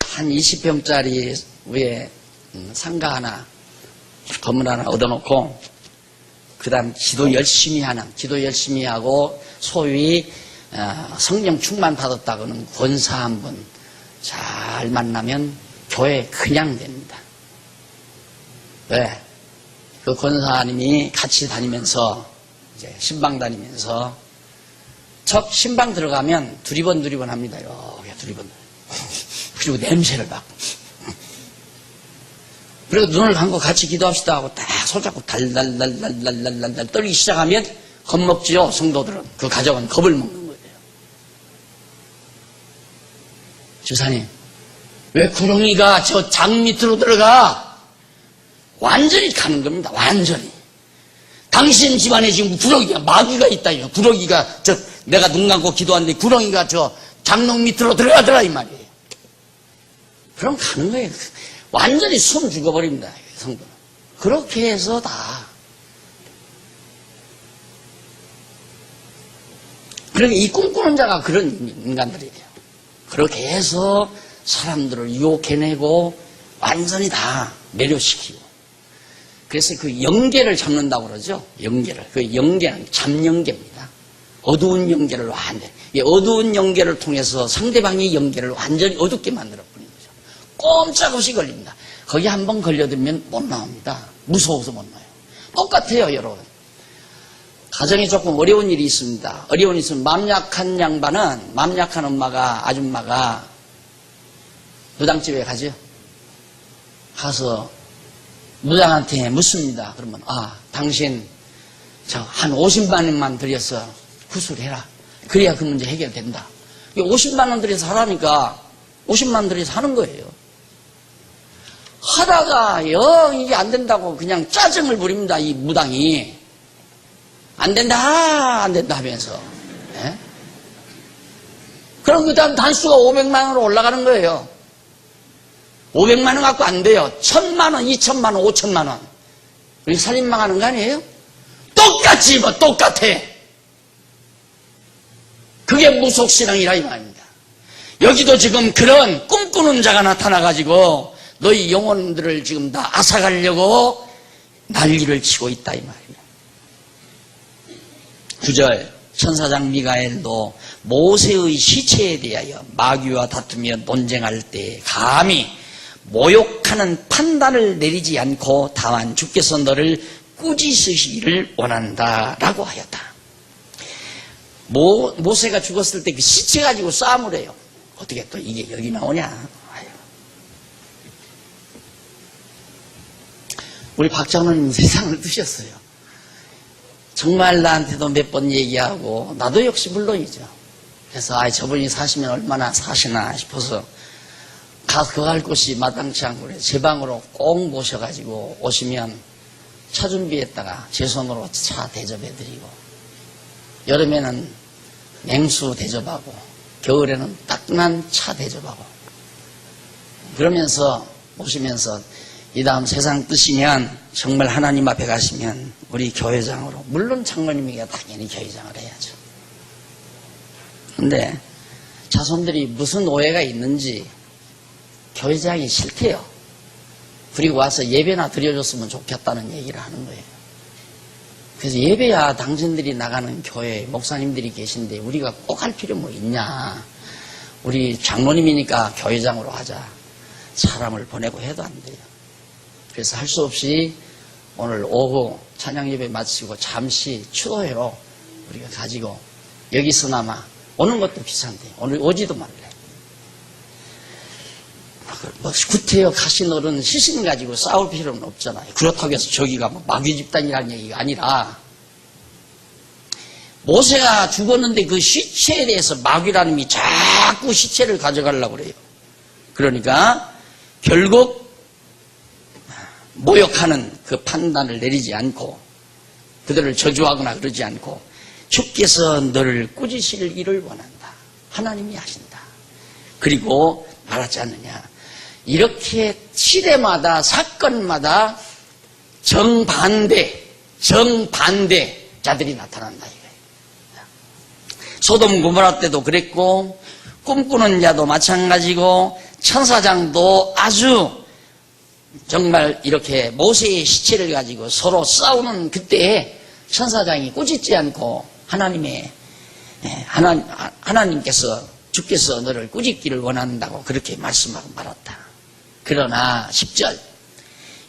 한 20평짜리 위에 상가 하나 건물 하나 얻어놓고 그 다음 기도 열심히 하고 소위 성령 충만 받았다고는 권사 한 분 잘 만나면 교회 그냥 됩니다. 왜? 그 권사님이 같이 다니면서 이제 신방 다니면서 첫 신방 들어가면 두리번 합니다. 이렇게 두리번. 그리고 냄새를 맡고. 그리고 눈을 감고 같이 기도합시다 하고 딱 손잡고 달달달달달달달 떨기 시작하면 겁먹지요. 성도들은. 그 가정은 겁을 먹는 거예요. 주사님, 왜 구렁이가 저 장 밑으로 들어가? 완전히 가는 겁니다. 완전히. 당신 집안에 지금 구렁이가 마귀가 있다. 구렁이가 내가 눈 감고 기도하는데 구렁이가 저 장롱 밑으로 들어가더라 이 말이에요. 그럼 가는 거예요. 완전히 숨 죽어버립니다. 성도는. 그렇게 해서 다. 그러니까 이 꿈꾸는 자가 그런 인간들이에요. 그렇게 해서 사람들을 유혹해내고 완전히 다 매료시키고. 그래서 그 영계를 잡는다고 그러죠. 영계를. 그 영계는 잡영계입니다. 어두운 영계를 완전히. 이 어두운 영계를 통해서 상대방의 영계를 완전히 어둡게 만들어버리는 거죠. 꼼짝없이 걸립니다. 거기 한번 걸려들면 못 나옵니다. 무서워서 못 나와요. 똑같아요, 여러분. 가정에 조금 어려운 일이 있습니다. 어려운 일이 있으면 맘 약한 양반은, 맘 약한 아줌마가 무당집에 가죠. 가서 무당한테 묻습니다. 그러면 당신 한 50만 원만 들여서 구술해라. 그래야 그 문제 해결된다. 50만 원 들여서 하라니까 50만 원 들여서 하는 거예요. 하다가 이게 안 된다고 그냥 짜증을 부립니다. 이 무당이. 안 된다 하면서. 예? 그럼 그 다음 단수가 500만 원으로 올라가는 거예요. 500만 원 갖고 안 돼요. 1000만 원, 2000만 원, 5000만 원. 우리 살인망하는 거 아니에요? 똑같이 똑같아. 그게 무속신앙이라 이 말입니다. 여기도 지금 그런 꿈꾸는 자가 나타나가지고 너희 영혼들을 지금 다 앗아가려고 난리를 치고 있다 이 말입니다. 9절 천사장 미가엘도 모세의 시체에 대하여 마귀와 다투며 논쟁할 때 감히 모욕하는 판단을 내리지 않고 다만 주께서 너를 꾸짖으시기를 원한다라고 하였다. 모세가 죽었을 때 그 시체 가지고 싸움을 해요. 어떻게 또 이게 여기 나오냐. 우리 박장로님 세상을 뜨셨어요. 정말 나한테도 몇 번 얘기하고 나도 역시 물론이죠. 그래서 저분이 사시면 얼마나 사시나 싶어서 갈 곳이 마땅치 않고 그래. 제 방으로 꼭 모셔가지고 오시면 차 준비했다가 제 손으로 차 대접해드리고 여름에는 냉수 대접하고 겨울에는 따끈한 차 대접하고 그러면서 오시면서 이 다음 세상 뜨시면 정말 하나님 앞에 가시면 우리 교회장으로 물론 장로님이야 당연히 교회장을 해야죠. 근데 자손들이 무슨 오해가 있는지 교회장이 싫대요. 그리고 와서 예배나 드려줬으면 좋겠다는 얘기를 하는 거예요. 그래서 예배야 당신들이 나가는 교회 목사님들이 계신데 우리가 꼭 할 필요 뭐 있냐. 우리 장로님이니까 교회장으로 하자. 사람을 보내고 해도 안 돼요. 그래서 할 수 없이 오늘 오후 찬양 예배 마치고 잠시 추도회로 우리가 가지고 여기서나마 오는 것도 비싼데 오늘 오지도 말래. 뭐 구태여 가신 어른 시신 가지고 싸울 필요는 없잖아요. 그렇다고 해서 저기가 뭐 마귀 집단이라는 얘기가 아니라 모세가 죽었는데 그 시체에 대해서 마귀라는 놈이 자꾸 시체를 가져가려고 그래요. 그러니까 결국 모욕하는 그 판단을 내리지 않고 그들을 저주하거나 그러지 않고 주께서 너를 꾸짖으실 일을 원한다. 하나님이 하신다. 그리고 말하지 않느냐. 이렇게 시대마다 사건마다 정반대자들이 나타난다 이거예요. 소돔 고모라 때도 그랬고 꿈꾸는 자도 마찬가지고 천사장도 아주 정말 이렇게 모세의 시체를 가지고 서로 싸우는 그때에 천사장이 꾸짖지 않고 하나님께서 주께서 너를 꾸짖기를 원한다고 그렇게 말씀하고 말았다. 그러나 10절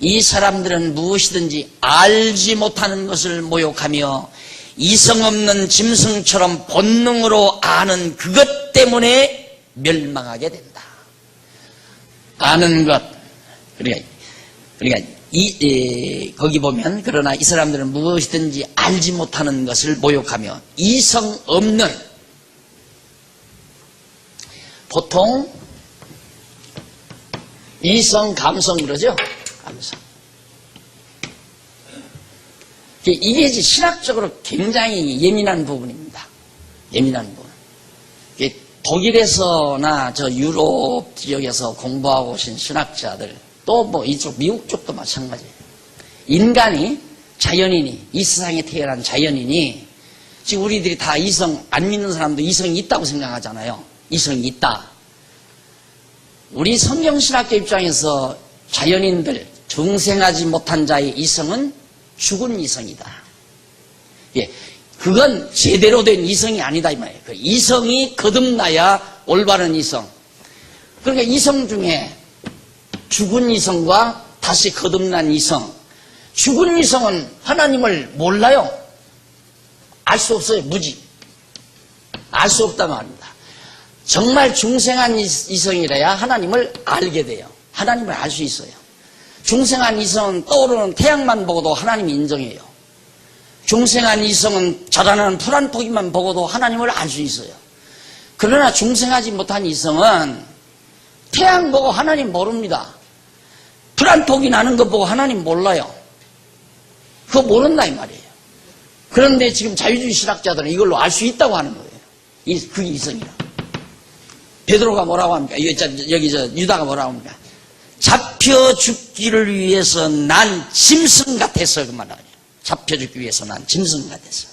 이 사람들은 무엇이든지 알지 못하는 것을 모욕하며 이성 없는 짐승처럼 본능으로 아는 그것 때문에 멸망하게 된다. 아는 것. 그러니까 거기 보면 그러나 이 사람들은 무엇이든지 알지 못하는 것을 모욕하며 이성 없는 보통 이성, 감성 그러죠? 감성. 이게 신학적으로 굉장히 예민한 부분입니다. 예민한 부분. 독일에서나 저 유럽 지역에서 공부하고 오신 신학자들 또 뭐 이쪽 미국 쪽도 마찬가지예요. 인간이 자연인이 이 세상에 태어난 자연인이 지금 우리들이 다 이성 안 믿는 사람도 이성이 있다고 생각하잖아요. 이성이 있다. 우리 성경신학교 입장에서 자연인들 중생하지 못한 자의 이성은 죽은 이성이다. 예, 그건 제대로 된 이성이 아니다 이 말이에요. 그 이성이 거듭나야 올바른 이성. 그러니까 이성 중에 죽은 이성과 다시 거듭난 이성. 죽은 이성은 하나님을 몰라요. 알 수 없어요. 무지. 알 수 없단 말입니다. 정말 중생한 이성이라야 하나님을 알게 돼요. 하나님을 알 수 있어요. 중생한 이성은 떠오르는 태양만 보고도 하나님이 인정해요. 중생한 이성은 자라나는 풀 한 포기만 보고도 하나님을 알 수 있어요. 그러나 중생하지 못한 이성은 태양 보고 하나님 모릅니다. 풀 한 포기 나는 거 보고 하나님 몰라요. 그거 모른다 이 말이에요. 그런데 지금 자유주의 신학자들은 이걸로 알 수 있다고 하는 거예요. 그게 이성이라. 베드로가 뭐라고 합니까? 여기 유다가 뭐라고 합니까? 잡혀 죽기를 위해서 난 짐승 같아서 그 말이에요. 잡혀 죽기 위해서 난 짐승 같아서.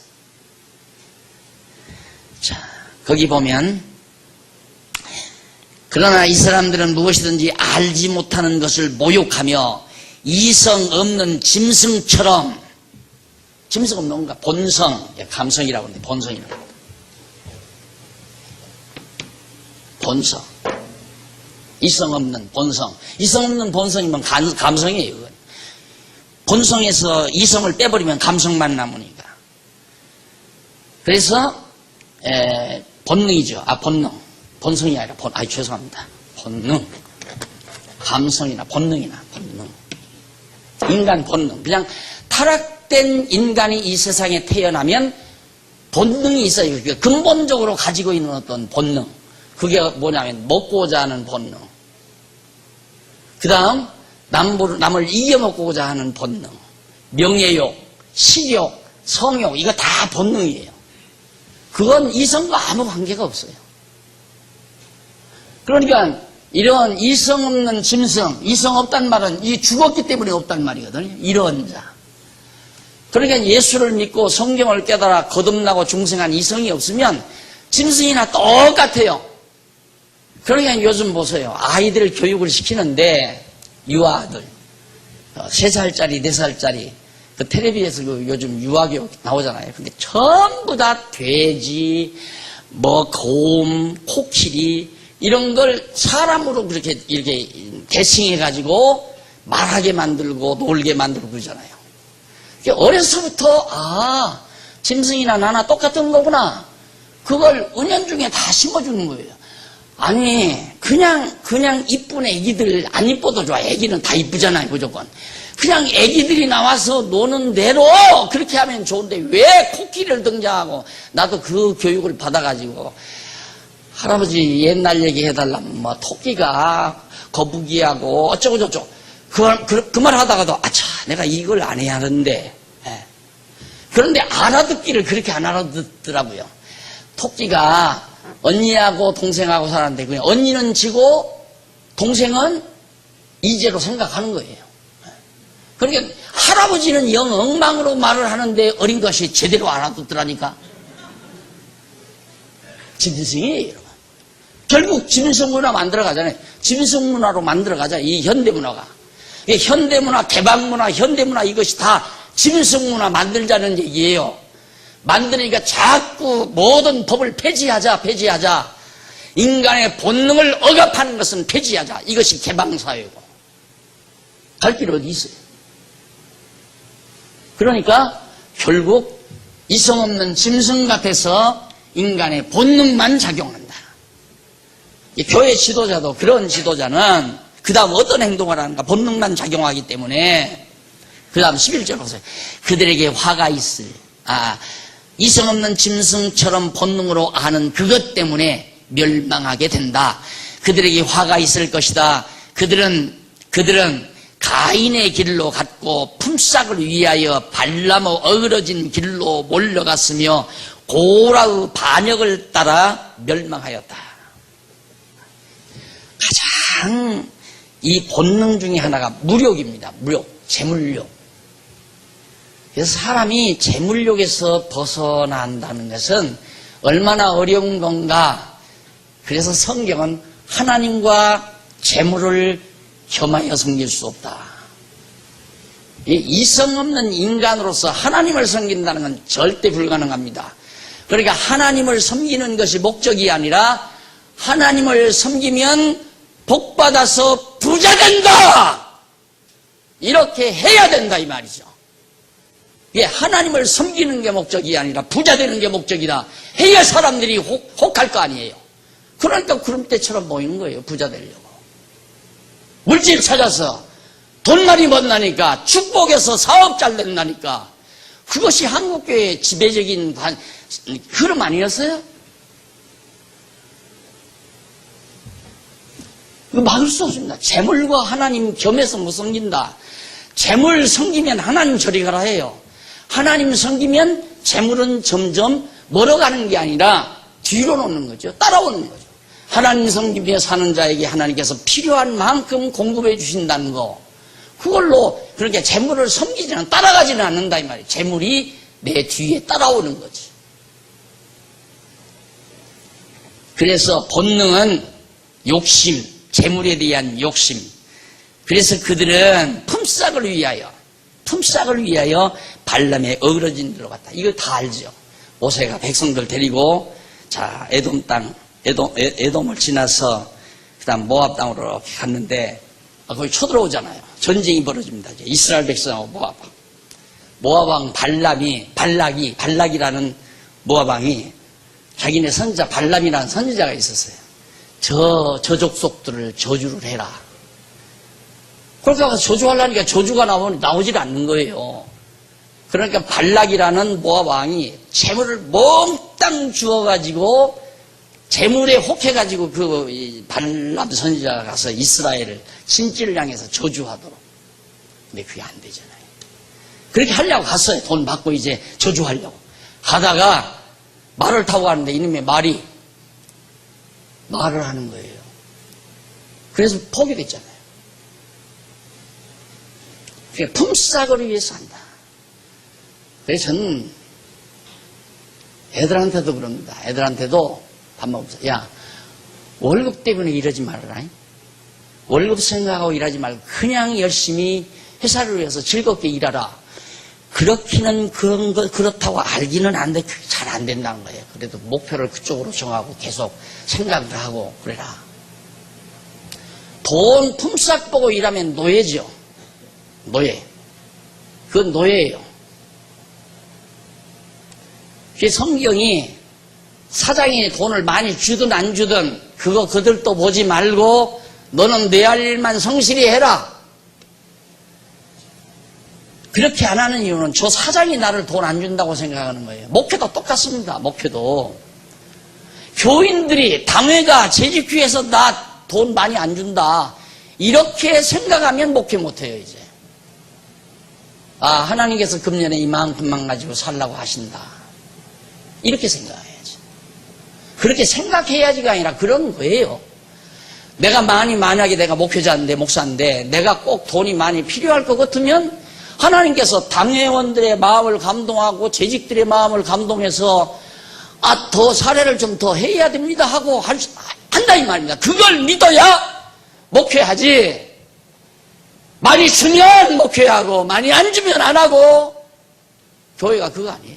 자, 거기 보면 그러나 이 사람들은 무엇이든지 알지 못하는 것을 모욕하며 이성 없는 짐승처럼 짐승 없는 건가? 본성, 감성이라고 하는데 본성이라고 합니다. 본성. 이성 없는 본성. 이성 없는 본성이면 감성이에요. 그건. 본성에서 이성을 빼버리면 감성만 남으니까. 그래서 본능이죠. 본능. 본성이 아니라 죄송합니다. 본능. 감성이나 본능이나 본능. 인간 본능. 그냥 타락된 인간이 이 세상에 태어나면 본능이 있어요. 근본적으로 가지고 있는 어떤 본능. 그게 뭐냐면 먹고자 하는 본능. 그 다음 남을 이겨먹고자 하는 본능. 명예욕, 식욕, 성욕 이거 다 본능이에요. 그건 이성과 아무 관계가 없어요. 그러니까 이런 이성 없는 짐승, 이성 없단 말은 이 죽었기 때문에 없단 말이거든요. 이런 자. 그러니까 예수를 믿고 성경을 깨달아 거듭나고 중생한 이성이 없으면 짐승이나 똑같아요. 그러니까 요즘 보세요. 아이들 교육을 시키는데 유아들 3살짜리 4살짜리 그 텔레비에서 요즘 유아교육 나오잖아요. 근데 전부 다 돼지, 곰, 코끼리 이런 걸 사람으로 그렇게 이렇게 대칭해가지고 말하게 만들고 놀게 만들고 그러잖아요. 어려서부터 짐승이나 나나 똑같은 거구나. 그걸 은연중에 다 심어주는 거예요. 아니 그냥 이쁜 애기들 안 이뻐도 좋아. 애기는 다 이쁘잖아요. 무조건. 그냥 애기들이 나와서 노는 대로 그렇게 하면 좋은데 왜 코끼리를 등장하고 나도 그 교육을 받아가지고 할아버지 옛날 얘기 해달라면 뭐 토끼가 거북이하고 어쩌고저쩌고 그 말 하다가도 아차 내가 이걸 안 해야 하는데 그런데 알아듣기를 그렇게 안 알아듣더라고요. 토끼가 언니하고 동생하고 살았는데 그냥 언니는 지고 동생은 이제로 생각하는 거예요. 그러니까 할아버지는 영 엉망으로 말을 하는데 어린 것이 제대로 알아듣더라니까. 진승이에요. 결국 진성문화 만들어가잖아요. 진성문화로 만들어가자. 이 현대문화가. 현대문화, 개방문화, 현대문화 이것이 다 진성문화 만들자는 얘기예요. 만드니까 자꾸 모든 법을 폐지하자. 인간의 본능을 억압하는 것은 폐지하자. 이것이 개방사회고. 갈 길 어디 있어요? 그러니까 결국 이성 없는 짐승 같아서 인간의 본능만 작용한다. 교회 지도자도 그런 지도자는 그 다음 어떤 행동을 하는가? 본능만 작용하기 때문에 그 다음 11절 보세요. 그들에게 화가 있을 이성 없는 짐승처럼 본능으로 아는 그것 때문에 멸망하게 된다. 그들에게 화가 있을 것이다. 그들은 가인의 길로 갔고 품삯을 위하여 발람의 어그러진 길로 몰려갔으며 고라의 반역을 따라 멸망하였다. 가장 이 본능 중에 하나가 무력입니다. 무력, 재물욕. 그래서 사람이 재물욕에서 벗어난다는 것은 얼마나 어려운 건가. 그래서 성경은 하나님과 재물을 겸하여 섬길 수 없다. 이성 없는 인간으로서 하나님을 섬긴다는 건 절대 불가능합니다. 그러니까 하나님을 섬기는 것이 목적이 아니라 하나님을 섬기면 복받아서 부자 된다! 이렇게 해야 된다 이 말이죠. 하나님을 섬기는 게 목적이 아니라 부자 되는 게 목적이다. 해야 사람들이 혹할 거 아니에요. 그러니까 구름대처럼 모이는 거예요. 부자 되려고. 물질 찾아서 돈 많이 번다니까 축복해서 사업 잘 된다니까 그것이 한국교회의 지배적인 흐름 아니었어요? 이거 막을 수 없습니다. 재물과 하나님 겸해서 못 섬긴다. 재물 섬기면 하나님 저리 가라 해요. 하나님 섬기면 재물은 점점 멀어가는 게 아니라 뒤로 놓는 거죠. 따라오는 거죠. 하나님 섬기며 사는 자에게 하나님께서 필요한 만큼 공급해 주신다는 거. 그걸로 그렇게 재물을 섬기지는 따라가지는 않는다 이 말이에요. 재물이 내 뒤에 따라오는 거지. 그래서 본능은 욕심, 재물에 대한 욕심. 그래서 그들은 품삯을 위하여 발람의 어그러진 데로 갔다. 이거 다 알죠. 모세가 백성들 데리고 자 에돔 땅 에돔을 지나서 그다음 모압 땅으로 이렇게 갔는데 거기 쳐들어오잖아요. 전쟁이 벌어집니다. 이제 이스라엘 백성하고 모압 왕 발락이라는 모압 왕이 자기네 선지자 발람이라는 선지자가 있었어요. 저 족속들을 저주를 해라. 그렇게 가서 저주하려니까 저주가 나오질 않는 거예요. 그러니까 발락이라는 모압 왕이 재물을 몽땅 주어가지고 재물에 혹해가지고 그 발람 선지자가 가서 이스라엘을 진지를 향해서 저주하도록. 근데 그게 안 되잖아요. 그렇게 하려고 갔어요. 돈 받고 이제 저주하려고. 가다가 말을 타고 가는데 이놈의 말이 말을 하는 거예요. 그래서 포기됐잖아요. 그러니까 품삯을 위해서 한다. 그래서 저는 애들한테도 그럽니다. 애들한테도 밥 먹으면서 야 월급 때문에 이러지 말아라. 월급 생각하고 일하지 말고 그냥 열심히 회사를 위해서 즐겁게 일하라. 그렇기는 그렇다고 알기는 안 돼. 잘 안 된다는 거예요. 그래도 목표를 그쪽으로 정하고 계속 생각을 하고 그래라. 돈 품삯 보고 일하면 노예죠. 노예. 그건 노예예요. 성경이 사장이 돈을 많이 주든 안 주든 그거 그들도 보지 말고 너는 내 할 일만 성실히 해라. 그렇게 안 하는 이유는 저 사장이 나를 돈 안 준다고 생각하는 거예요. 목회도 똑같습니다. 목회도. 교인들이 당회가 재직회에서 나 돈 많이 안 준다 이렇게 생각하면 목회 못해요. 이제 하나님께서 금년에 이만큼만 가지고 살라고 하신다 이렇게 생각해야지. 그렇게 생각해야지가 아니라 그런 거예요. 만약에 내가 목회자인데 목사인데 내가 꼭 돈이 많이 필요할 것 같으면 하나님께서 당회원들의 마음을 감동하고 재직들의 마음을 감동해서 더 사례를 좀 더 해야 됩니다 하고 한다 이 말입니다. 그걸 믿어야 목회하지. 많이 주면 목회하고 많이 안 주면 안 하고. 교회가 그거 아니에요.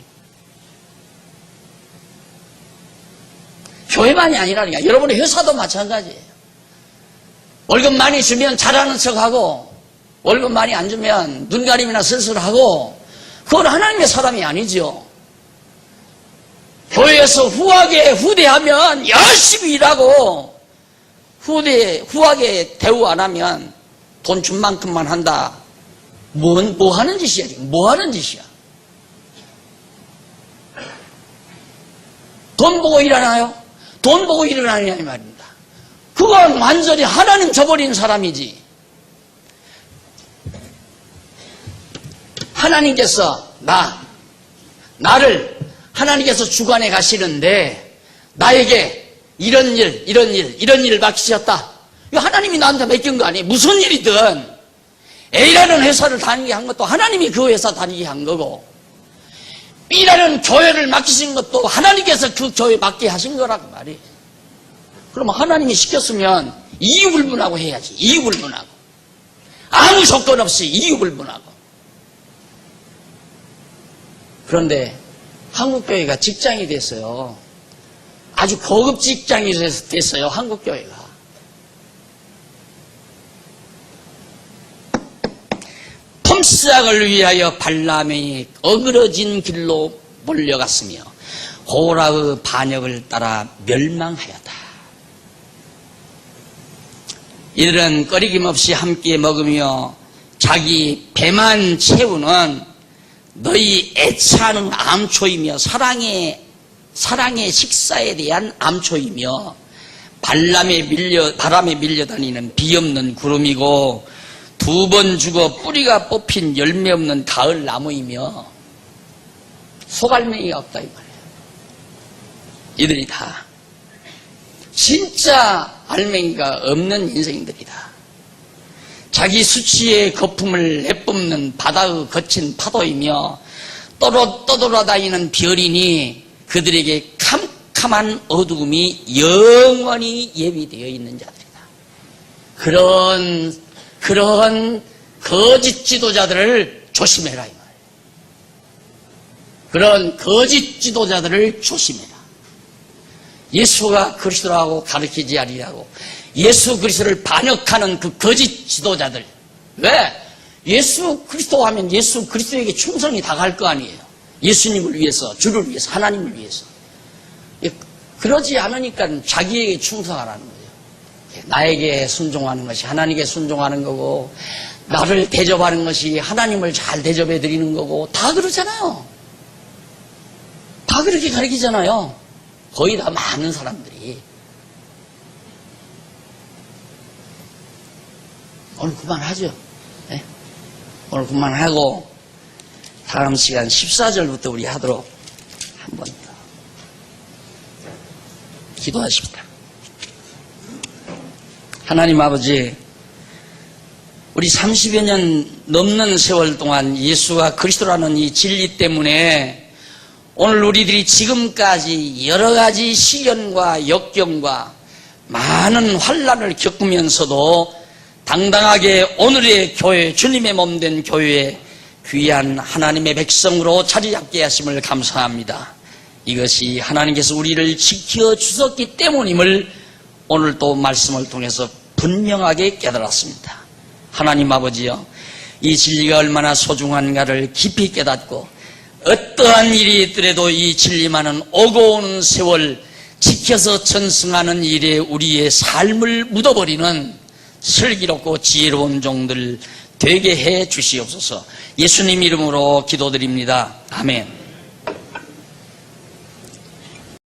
교회만이 아니라니까. 여러분의 회사도 마찬가지예요. 월급 많이 주면 잘하는 척하고 월급 많이 안 주면 눈가림이나 슬슬하고 그건 하나님의 사람이 아니죠. 교회에서 후대하면 열심히 일하고 후하게 대우 안 하면 돈 준 만큼만 한다. 뭐 하는 짓이야 지금? 뭐 하는 짓이야? 돈 보고 일하나요? 돈 보고 일어나느냐 이 말입니다. 그건 완전히 하나님 저버린 사람이지. 하나님께서 나를 하나님께서 주관해 가시는데 나에게 이런 일 맡기셨다. 이거 하나님이 나한테 맡긴 거 아니에요. 무슨 일이든 A라는 회사를 다니게 한 것도 하나님이 그 회사 다니게 한 거고 B라는 교회를 맡기신 것도 하나님께서 그 교회 맡게 하신 거라고 말이에요. 그러면 하나님이 시켰으면 이유불문하고 해야지. 이유불문하고 아무 조건 없이 이유불문하고. 그런데 한국교회가 직장이 됐어요. 아주 고급 직장이 됐어요. 한국교회가. 펌스악을 위하여 발람이 어그러진 길로 몰려갔으며 고라의 반역을 따라 멸망하였다. 이들은 꺼리김없이 함께 먹으며 자기 배만 채우는 너희 애차는 암초이며 사랑의 식사에 대한 암초이며 바람에 밀려다니는 비없는 구름이고 2번 죽어 뿌리가 뽑힌 열매 없는 가을 나무이며 소갈매기가 없다 이 말이에요. 이들이 다 진짜 알맹이가 없는 인생들이다. 자기 수치의 거품을 내뿜는 바다의 거친 파도이며 떠돌아다니는 별이니 그들에게 캄캄한 어두움이 영원히 예비되어 있는 자들이다. 그런 거짓 지도자들을 조심해라 이 말이에요. 그런 거짓 지도자들을 조심해라. 예수가 그리스도라고 가르치지 아니하고 예수 그리스도를 반역하는 그 거짓 지도자들. 왜? 예수 그리스도 하면 예수 그리스도에게 충성이 다 갈 거 아니에요. 예수님을 위해서, 주를 위해서, 하나님을 위해서. 그러지 않으니까 자기에게 충성하라는 거예요. 나에게 순종하는 것이 하나님께 순종하는 거고 나를 대접하는 것이 하나님을 잘 대접해 드리는 거고 다 그러잖아요. 다 그렇게 가르치잖아요. 거의 다 많은 사람들이. 오늘 그만하죠. 네? 오늘 그만하고 다음 시간 14절부터 우리 하도록 한번 더 기도하십니다. 하나님 아버지, 우리 30여 년 넘는 세월 동안 예수가 그리스도라는 이 진리 때문에 오늘 우리들이 지금까지 여러 가지 시련과 역경과 많은 환난을 겪으면서도 당당하게 오늘의 교회, 주님의 몸된 교회에 귀한 하나님의 백성으로 자리 잡게 하심을 감사합니다. 이것이 하나님께서 우리를 지켜주셨기 때문임을 오늘 또 말씀을 통해서 분명하게 깨달았습니다. 하나님 아버지여, 이 진리가 얼마나 소중한가를 깊이 깨닫고 어떠한 일이 있더라도 이 진리만은 오고 오는 세월 지켜서 전승하는 일에 우리의 삶을 묻어버리는 슬기롭고 지혜로운 종들 되게 해 주시옵소서. 예수님 이름으로 기도드립니다. 아멘.